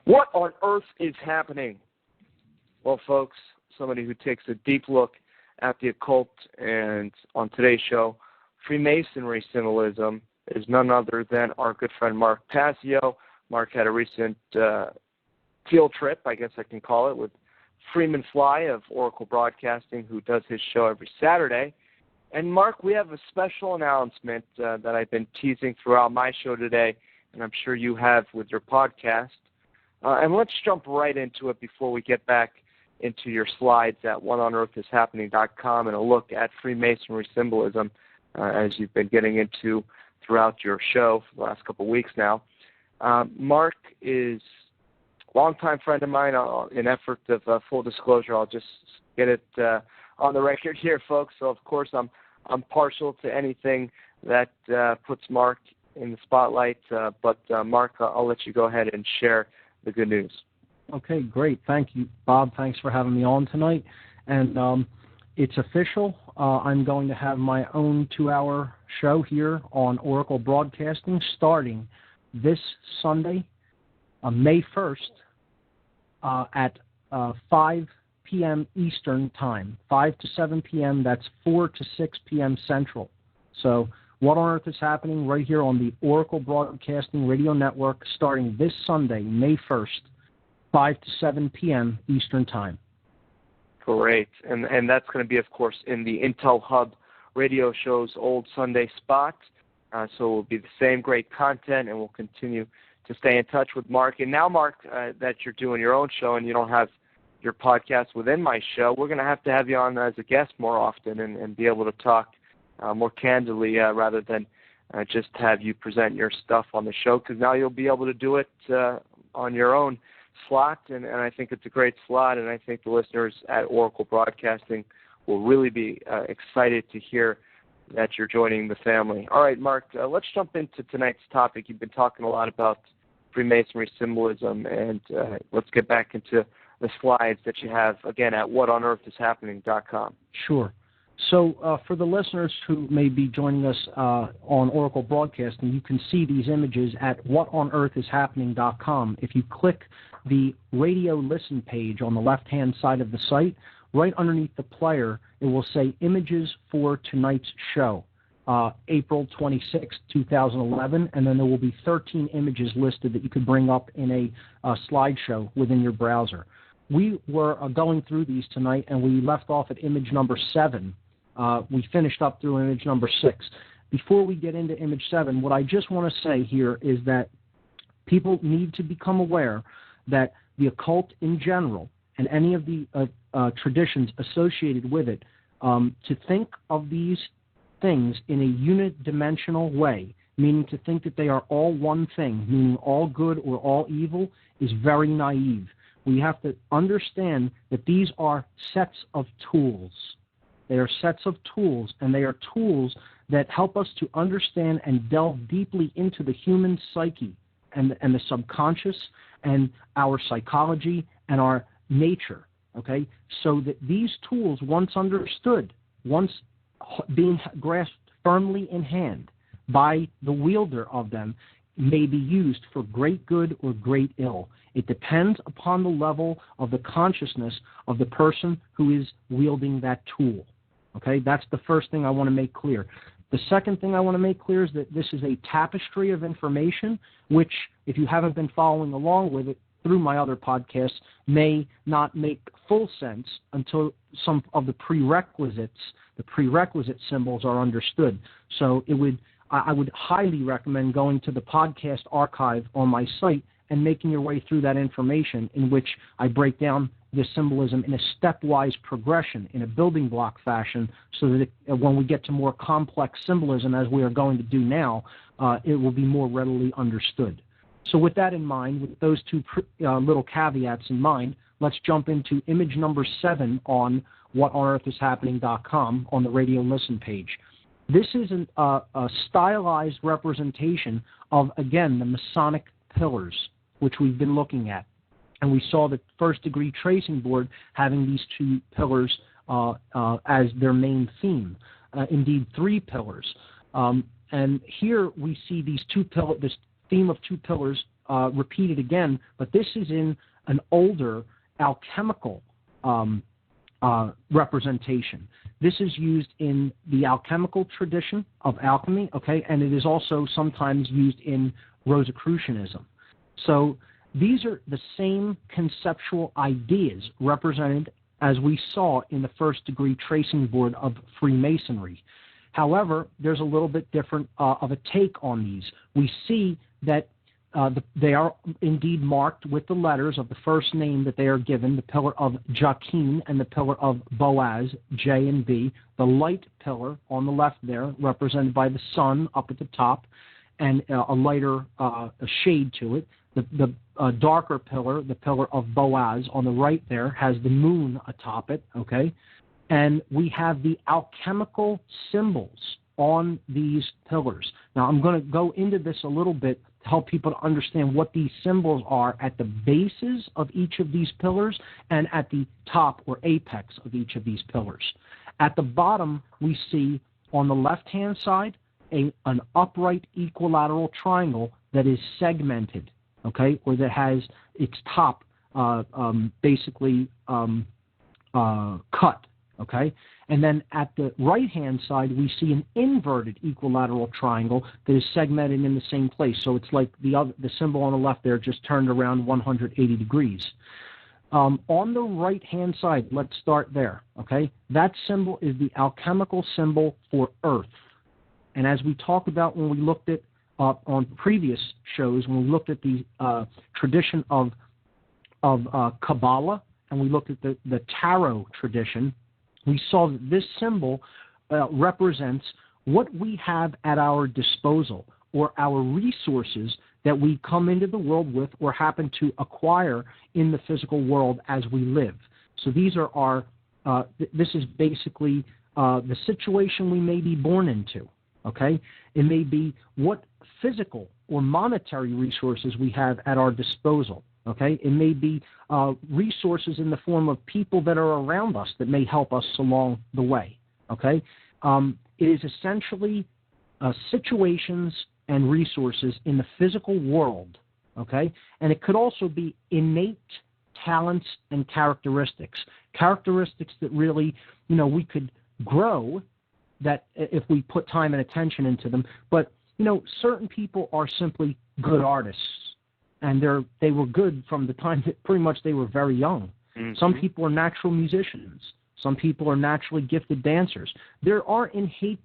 What on earth is happening? Well, folks, somebody who takes a deep look at the occult, and on today's show, Freemasonry symbolism, is none other than our good friend Mark Passio. Mark had a recent field trip, I guess I can call it, with Freeman Fly of Oracle Broadcasting, who does his show every Saturday. And Mark, we have a special announcement that I've been teasing throughout my show today, and I'm sure you have with your podcast. And let's jump right into it before we get back into your slides at whatonearthishappening.com and a look at Freemasonry symbolism, as you've been getting into throughout your show for the last couple of weeks now. Mark is a longtime friend of mine. In effort of full disclosure, I'll just get it on the record here, folks. So, of course, I'm partial to anything that puts Mark in the spotlight. But, Mark, I'll let you go ahead and share the good news. Okay, great. Thank you, Bob. Thanks for having me on tonight. And it's official. I'm going to have my own 2-hour show here on Oracle Broadcasting starting this Sunday, May 1st, at 5 p.m. Eastern Time, 5 to 7 p.m., that's 4 to 6 p.m. Central. So What on Earth is Happening right here on the Oracle Broadcasting Radio Network starting this Sunday, May 1st, 5 to 7 p.m. Eastern Time. Great. And that's going to be, of course, in the Intel Hub radio show's old Sunday spot. So it will be the same great content, and we'll continue to stay in touch with Mark. And now, Mark, that you're doing your own show and you don't have your podcast within my show, we're going to have you on as a guest more often and be able to talk more candidly rather than just have you present your stuff on the show, because now you'll be able to do it on your own slot, and I think it's a great slot, and I think the listeners at Oracle Broadcasting will really be excited to hear that you're joining the family. All right, Mark, let's jump into tonight's topic. You've been talking a lot about Freemasonry symbolism, and let's get back into the slides that you have, again, at whatonearthishappening.com. Sure. So for the listeners who may be joining us on Oracle Broadcasting, you can see these images at whatonearthishappening.com. If you click the radio listen page on the left-hand side of the site, right underneath the player, it will say Images for Tonight's Show, April 26, 2011, and then there will be 13 images listed that you could bring up in a slideshow within your browser. We were going through these tonight, and we left off at image number 7. We finished up through image number 6. Before we get into image 7, what I just want to say here is that people need to become aware that the occult in general and any of the traditions associated with it, to think of these things in a unidimensional way, meaning to think that they are all one thing, meaning all good or all evil, is very naive. We have to understand that these are sets of tools. They are sets of tools, and they are tools that help us to understand and delve deeply into the human psyche and the subconscious and our psychology and our nature, okay? So that these tools, once understood, once being grasped firmly in hand by the wielder of them, may be used for great good or great ill. It depends upon the level of the consciousness of the person who is wielding that tool. Okay, that's the first thing I want to make clear. The second thing I want to make clear is that this is a tapestry of information, which, if you haven't been following along with it through my other podcasts, may not make full sense until some of the prerequisite symbols are understood. So I would highly recommend going to the podcast archive on my site and making your way through that information, in which I break down the symbolism in a stepwise progression, in a building block fashion, so that when we get to more complex symbolism, as we are going to do now, it will be more readily understood. So with that in mind, with those two little caveats in mind, let's jump into image number 7 on whatonearthishappening.com on the radio listen page. This is a stylized representation of, again, the Masonic pillars, which we've been looking at. And we saw the first-degree tracing board having these 2 pillars as their main theme, indeed 3 pillars. And here we see these 2 this theme of 2 pillars repeated again, but this is in an older alchemical representation. This is used in the alchemical tradition of alchemy, okay, and it is also sometimes used in Rosicrucianism. So these are the same conceptual ideas represented as we saw in the first-degree tracing board of Freemasonry. However, there's a little bit different of a take on these. We see that they are indeed marked with the letters of the first name that they are given, the pillar of Joachim and the pillar of Boaz, J and B, the light pillar on the left there, represented by the sun up at the top, and a lighter shade to it. The darker pillar, the pillar of Boaz on the right there, has the moon atop it, okay? And we have the alchemical symbols on these pillars. Now, I'm going to go into this a little bit to help people to understand what these symbols are at the bases of each of these pillars and at the top or apex of each of these pillars. At the bottom, we see on the left-hand side an upright equilateral triangle that is segmented, okay, or that has its top basically cut, okay? And then at the right-hand side, we see an inverted equilateral triangle that is segmented in the same place. So it's like the symbol on the left there just turned around 180 degrees. On the right-hand side, let's start there, okay? That symbol is the alchemical symbol for Earth. And as we talked about when we looked at, on previous shows, when we looked at the tradition of Kabbalah, and we looked at the tarot tradition, we saw that this symbol represents what we have at our disposal, or our resources that we come into the world with or happen to acquire in the physical world as we live. So these are our, this is basically the situation we may be born into, okay? It may be what physical or monetary resources we have at our disposal. Okay, it may be resources in the form of people that are around us that may help us along the way. Okay, it is essentially situations and resources in the physical world. Okay, and it could also be innate talents and characteristics that really, we could grow that if we put time and attention into them. But certain people are simply good artists. And they were good from the time that pretty much they were very young. Mm-hmm. Some people are natural musicians. Some people are naturally gifted dancers. There are innate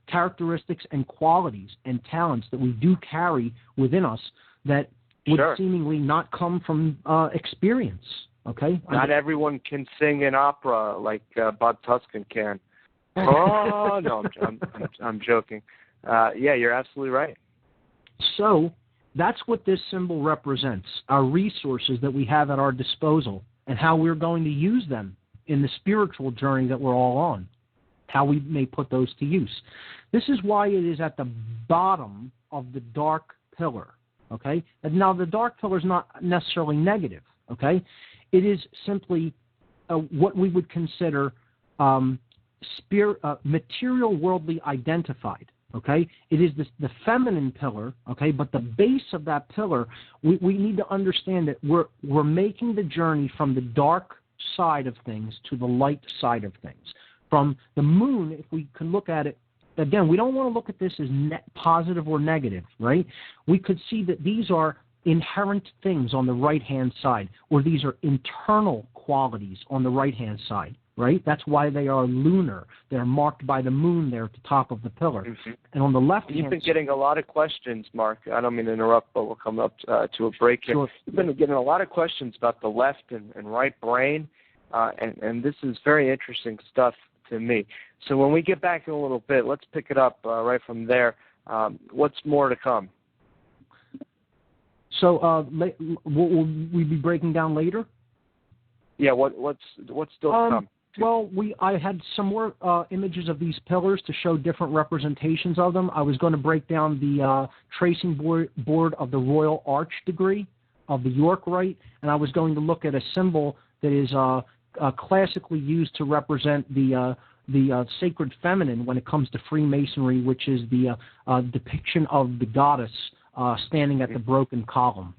characteristics and qualities and talents that we do carry within us that would seemingly not come from experience. Okay, not everyone can sing an opera like Bob Tuscan can. Oh no, I'm joking. Yeah, you're absolutely right. So that's what this symbol represents, our resources that we have at our disposal and how we're going to use them in the spiritual journey that we're all on, how we may put those to use. This is why it is at the bottom of the dark pillar, okay? And now, the dark pillar is not necessarily negative, okay? It is simply what we would consider material worldly identified. Okay, it is the feminine pillar. Okay, but the base of that pillar, we need to understand that we're making the journey from the dark side of things to the light side of things. From the moon, if we can look at it again, we don't want to look at this as positive or negative, right? We could see that these are inherent things on the right-hand side, or these are internal qualities on the right-hand side. Right? That's why they are lunar. They're marked by the moon there at the top of the pillar. Mm-hmm. And on the left hand You've been getting a lot of questions, Mark. I don't mean to interrupt, but we'll come up to a break here. Sure. You've been getting a lot of questions about the left and right brain, and this is very interesting stuff to me. So when we get back in a little bit, let's pick it up right from there. What's more to come? So will we be breaking down later? Yeah, what's still to come? Well, I had some more images of these pillars to show different representations of them. I was going to break down the tracing board of the Royal Arch degree of the York Rite, and I was going to look at a symbol that is classically used to represent the sacred feminine when it comes to Freemasonry, which is the depiction of the goddess standing at the broken column.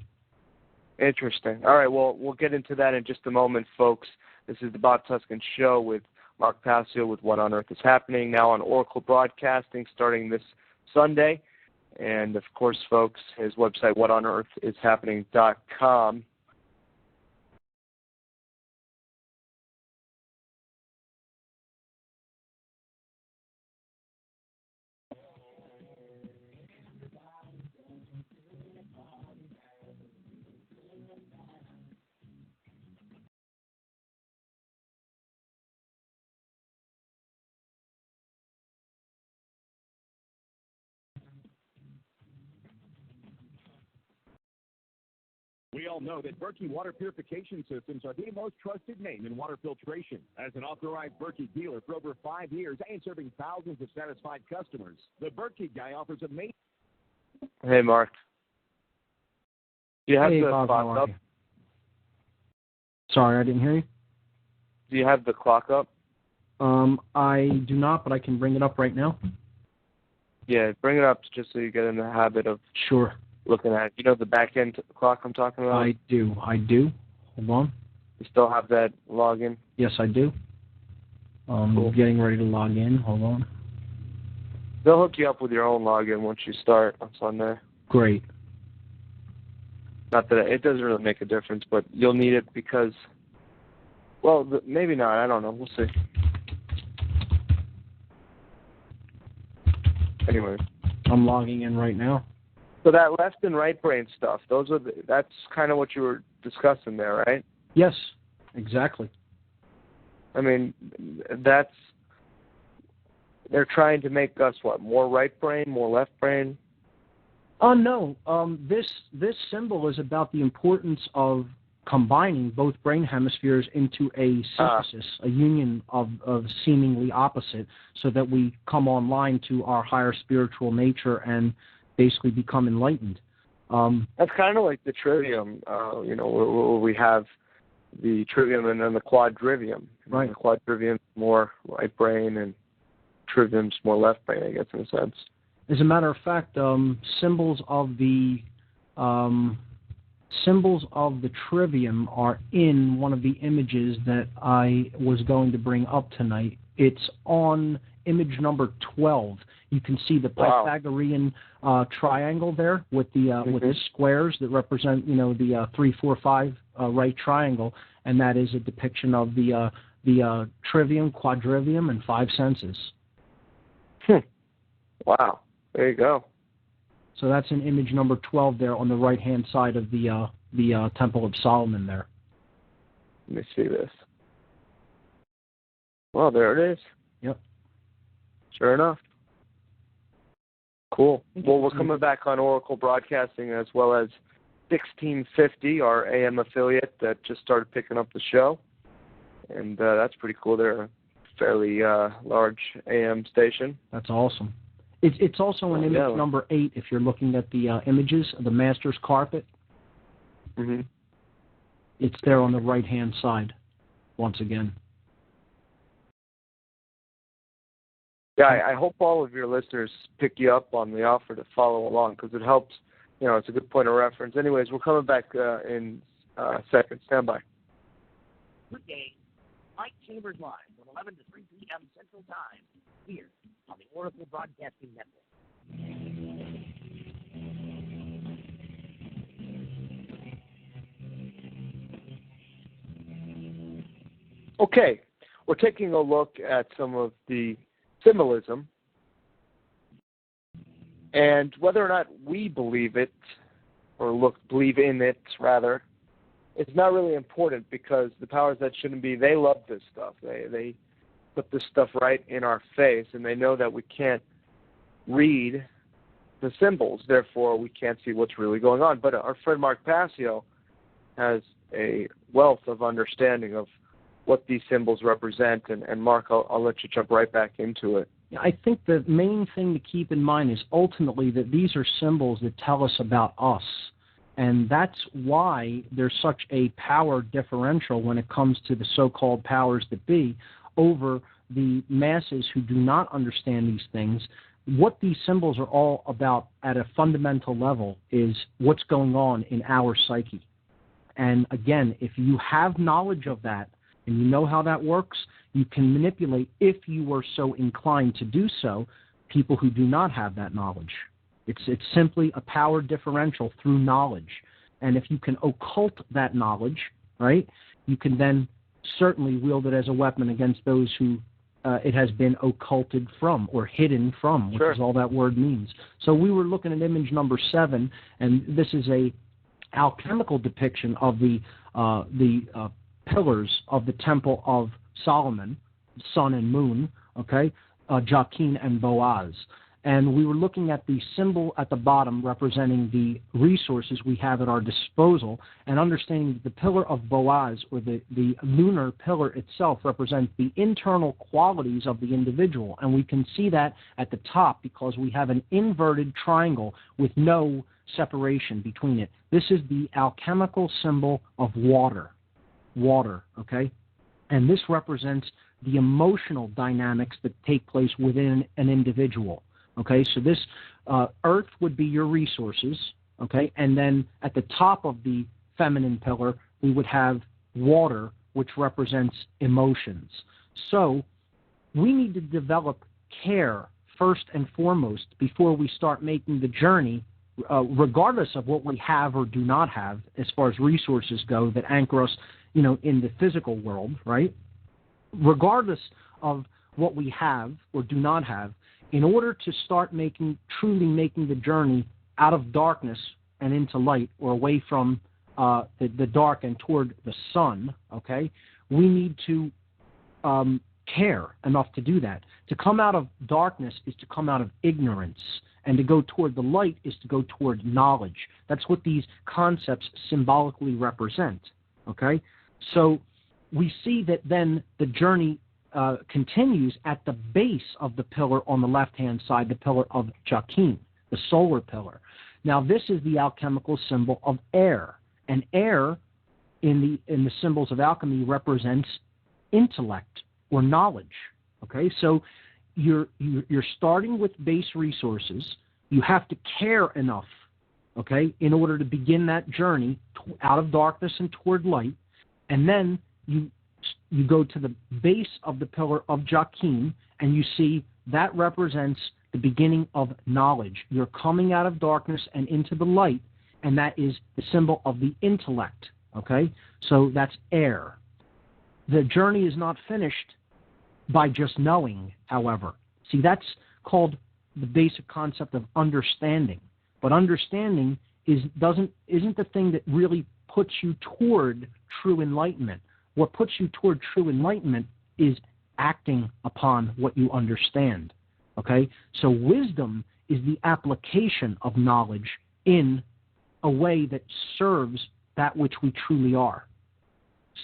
Interesting. All right, well, we'll get into that in just a moment, folks. This is the Bob Tuscan Show with Mark Passio with What on Earth is Happening, now on Oracle Broadcasting starting this Sunday. And, of course, folks, his website, whatonearthishappening.com. We all know that Berkey water purification systems are the most trusted name in water filtration. As an authorized Berkey dealer for over 5 years and serving thousands of satisfied customers, the Berkey guy offers amazing Hey, Mark. Do you have Hey, the Bob, clock how are up? you? Sorry, I didn't hear you. Do you have the clock up? I do not, but I can bring it up right now. Yeah, bring it up just so you get in the habit of Sure. looking at it. You know the back end clock I'm talking about? I do. Hold on. You still have that login? Yes, I do. Cool. Getting ready to log in. Hold on. They'll hook you up with your own login once you start on Sunday. Great. Not that it doesn't really make a difference, but you'll need it because, well, maybe not. I don't know. We'll see. Anyway. I'm logging in right now. So that left and right brain stuff, that's kind of what you were discussing there, right? Yes, exactly. I mean, they're trying to make us, what, more right brain, more left brain? Oh, no. This symbol is about the importance of combining both brain hemispheres into a synthesis, a union of seemingly opposite, so that we come online to our higher spiritual nature and basically become enlightened. That's kind of like the trivium, where we have the trivium and then the quadrivium. Right. The quadrivium's more right brain and trivium's more left brain, I guess, in a sense. As a matter of fact, symbols of the trivium are in one of the images that I was going to bring up tonight. It's on image number 12. You can see the Pythagorean triangle there with the squares that represent, the 3, 4, 5 right triangle, and that is a depiction of the trivium, quadrivium, and 5 senses. Wow. There you go. So that's in image number 12 there on the right-hand side of the Temple of Solomon there. Let me see this. Well, there it is. Yep. Sure enough. Cool. Well, we're coming back on Oracle Broadcasting as well as 1650, our AM affiliate that just started picking up the show. And that's pretty cool. They're a fairly large AM station. That's awesome. It's also in image number 8 if you're looking at the images of the Master's Carpet. Mm-hmm. It's there on the right-hand side, once again. Yeah, I hope all of your listeners pick you up on the offer to follow along because it helps. It's a good point of reference. Anyways, we're coming back in a second. Stand by. Good day. Mike Chambers Live from 11 to 3 p.m. Central Time here on the Oracle Broadcasting Network. Okay, we're taking a look at some of the symbolism and whether or not we believe it or believe in it, rather. It's not really important because the powers that shouldn't be, they love this stuff. They put this stuff right in our face, and they know that we can't read the symbols, therefore we can't see what's really going on. But our friend Mark Passio has a wealth of understanding of what these symbols represent, and Mark, I'll let you jump right back into it. I think the main thing to keep in mind is ultimately that these are symbols that tell us about us. And that's why there's such a power differential when it comes to the so-called powers that be over the masses who do not understand these things. What these symbols are all about at a fundamental level is what's going on in our psyche. And again, if you have knowledge of that and you know how that works, you can manipulate, if you were so inclined to do so, people who do not have that knowledge. It's simply a power differential through knowledge. And if you can occult that knowledge, right, you can then certainly wield it as a weapon against those who it has been occulted from or hidden from, which is all that word means. So we were looking at image number 7, and this is a alchemical depiction of the pillars of the Temple of Solomon, sun and moon, okay, Jachin and Boaz. And we were looking at the symbol at the bottom representing the resources we have at our disposal, and understanding that the pillar of Boaz, or the lunar pillar itself, represents the internal qualities of the individual. And we can see that at the top because we have an inverted triangle with no separation between it. This is the alchemical symbol of water. Water, okay? And this represents the emotional dynamics that take place within an individual. Okay, so this earth would be your resources, okay, and then at the top of the feminine pillar, we would have water, which represents emotions. So we need to develop care first and foremost before we start making the journey, regardless of what we have or do not have as far as resources go that anchor us, in the physical world, right? Regardless of what we have or do not have, in order to start truly making the journey out of darkness and into light, or away from the dark and toward the sun, okay, we need to care enough to do that. To come out of darkness is to come out of ignorance, and to go toward the light is to go toward knowledge. That's what these concepts symbolically represent, okay? So we see that then the journey continues at the base of the pillar on the left-hand side, the pillar of Jachin, the solar pillar. Now, this is the alchemical symbol of air, and air in the symbols of alchemy represents intellect or knowledge. Okay, so you're starting with base resources. You have to care enough, okay, in order to begin that journey out of darkness and toward light, and then you go to the base of the pillar of Jachin, and you see that represents the beginning of knowledge. You're coming out of darkness and into the light, and that is the symbol of the intellect, okay? So that's air. The journey is not finished by just knowing, however. See, that's called the basic concept of understanding. But understanding isn't the thing that really puts you toward true enlightenment. What puts you toward true enlightenment is acting upon what you understand, okay? So wisdom is the application of knowledge in a way that serves that which we truly are.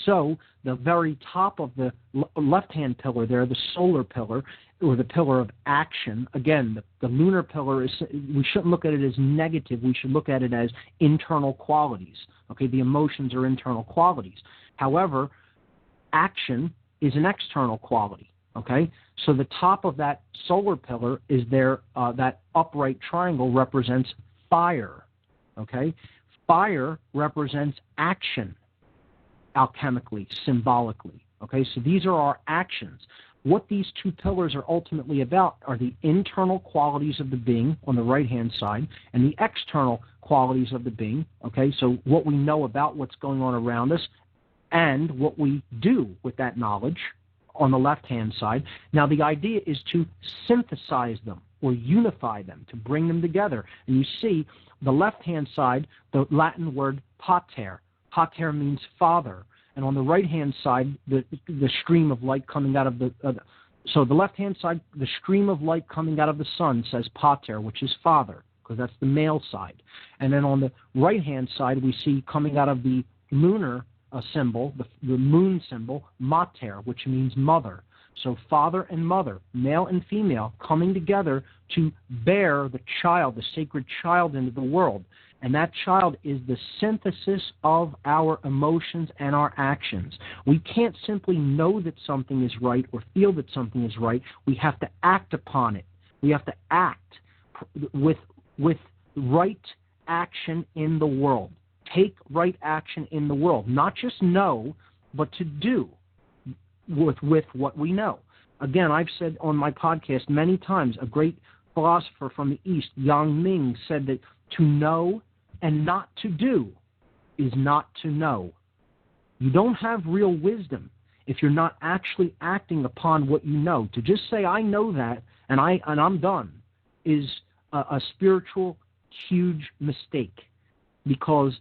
So the very top of the left-hand pillar there, the solar pillar, or the pillar of action, again, the lunar pillar, we shouldn't look at it as negative. We should look at it as internal qualities, okay? The emotions are internal qualities. However, action is an external quality, okay? So the top of that solar pillar is there, that upright triangle represents fire, okay? Fire represents action, alchemically, symbolically, okay? So these are our actions. What these two pillars are ultimately about are the internal qualities of the being on the right-hand side and the external qualities of the being, okay? So what we know about what's going on around us and what we do with that knowledge on the left-hand side. Now, the idea is to synthesize them or unify them, to bring them together. And you see the left-hand side, the Latin word pater. Pater means father. And on the right-hand side, the stream of light coming out of so the left-hand side, the stream of light coming out of the sun says pater, which is father, because that's the male side. And then on the right-hand side, we see coming out of the lunar symbol, the moon symbol, mater, which means mother. So father and mother, male and female, coming together to bear the child, the sacred child, into the world. And that child is the synthesis of our emotions and our actions. We can't simply know that something is right or feel that something is right. We have to act upon it. We have to act with right action in the world. Take right action in the world. Not just know, but to do with what we know. Again, I've said on my podcast many times, a great philosopher from the East, Yang Ming, said that to know and not to do is not to know. You don't have real wisdom if you're not actually acting upon what you know. To just say, I know that, and I'm done, is a spiritual, huge mistake, because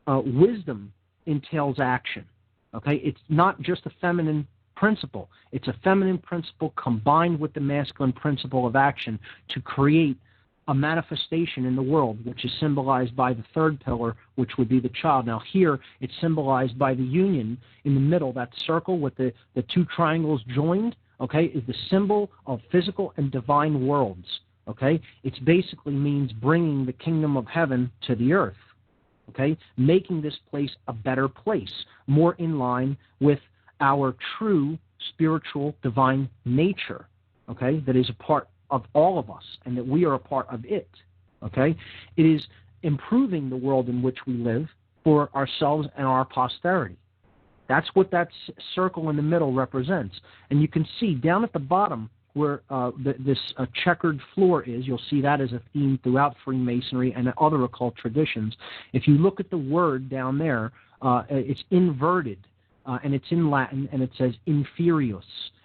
wisdom entails action. Okay, it's not just a feminine principle. It's a feminine principle combined with the masculine principle of action to create a manifestation in the world, which is symbolized by the third pillar, which would be the child. Now here, it's symbolized by the union in the middle, that circle with the two triangles joined, okay, is the symbol of physical and divine worlds, okay? It basically means bringing the kingdom of heaven to the earth, okay, making this place a better place, more in line with our true spiritual divine nature, okay, that is a part of all of us and that we are a part of it, okay? It is improving the world in which we live for ourselves and our posterity. That's what that circle in the middle represents. And you can see down at the bottom where this checkered floor is, you'll see that as a theme throughout Freemasonry and other occult traditions. If you look at the word down there, it's inverted, and it's in Latin, and it says inferius.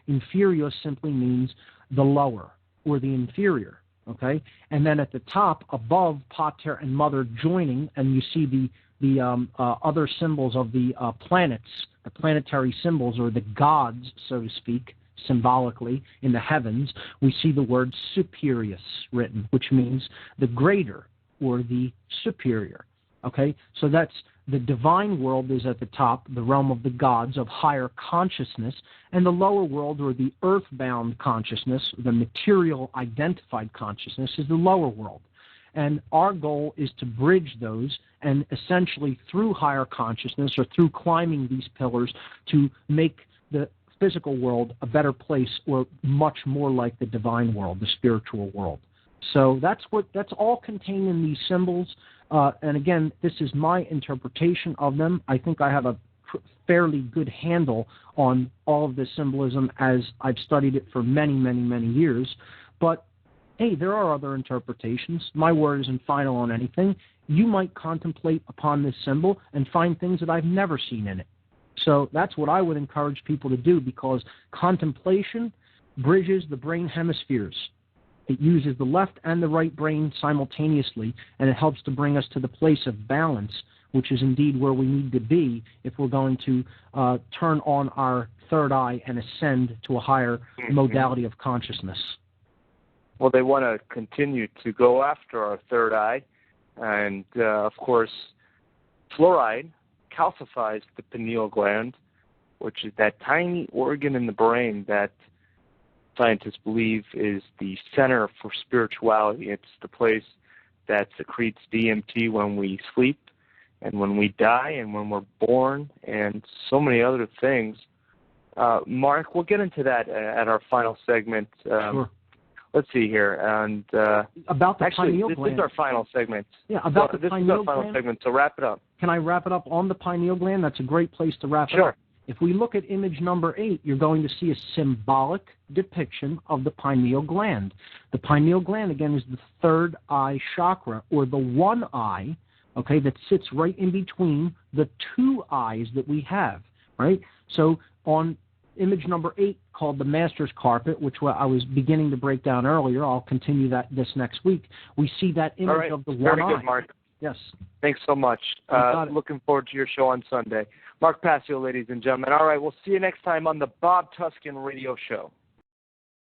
Inferius simply means the lower or the inferior, okay? And then at the top, above pater and mother joining, and you see the other symbols of the planets, the planetary symbols, or the gods, so to speak, symbolically in the heavens, we see the word superius written, which means the greater or the superior, okay? So that's the divine world is at the top, the realm of the gods, of higher consciousness, and the lower world, or the earthbound consciousness, the material identified consciousness, is the lower world. And our goal is to bridge those, and essentially through higher consciousness or through climbing these pillars to make the physical world a better place, or much more like the divine world, the spiritual world. So that's all contained in these symbols. And again, this is my interpretation of them. I think I have a fairly good handle on all of this symbolism as I've studied it for many, many, many years. But hey, there are other interpretations. My word isn't final on anything. You might contemplate upon this symbol and find things that I've never seen in it. So that's what I would encourage people to do, because contemplation bridges the brain hemispheres. It uses the left and the right brain simultaneously, and it helps to bring us to the place of balance, which is indeed where we need to be if we're going to turn on our third eye and ascend to a higher modality of consciousness. Well, they want to continue to go after our third eye, and of course, fluoride calcifies the pineal gland, which is that tiny organ in the brain that scientists believe is the center for spirituality. It's the place that secretes DMT when we sleep and when we die and when we're born, and so many other things. Mark, we'll get into that at our final segment. Sure. Let's see here. And about the actually, pineal this gland. is our final segment. Yeah, about the this pineal is our final gland. segment, so wrap it up. Can I wrap it up on the pineal gland? That's a great place to wrap it Sure. up. If we look at image number 8, you're going to see a symbolic depiction of the pineal gland. The pineal gland, again, is the third eye chakra, or the one eye, okay, that sits right in between the two eyes that we have, right? So on image number 8, called the Master's Carpet, which I was beginning to break down earlier, I'll continue this next week, we see that image of the one eye. Very good, Mark. Yes. Thanks so much. Looking forward to your show on Sunday. Mark Passio, ladies and gentlemen. All right, we'll see you next time on the Bob Tuskin Radio Show.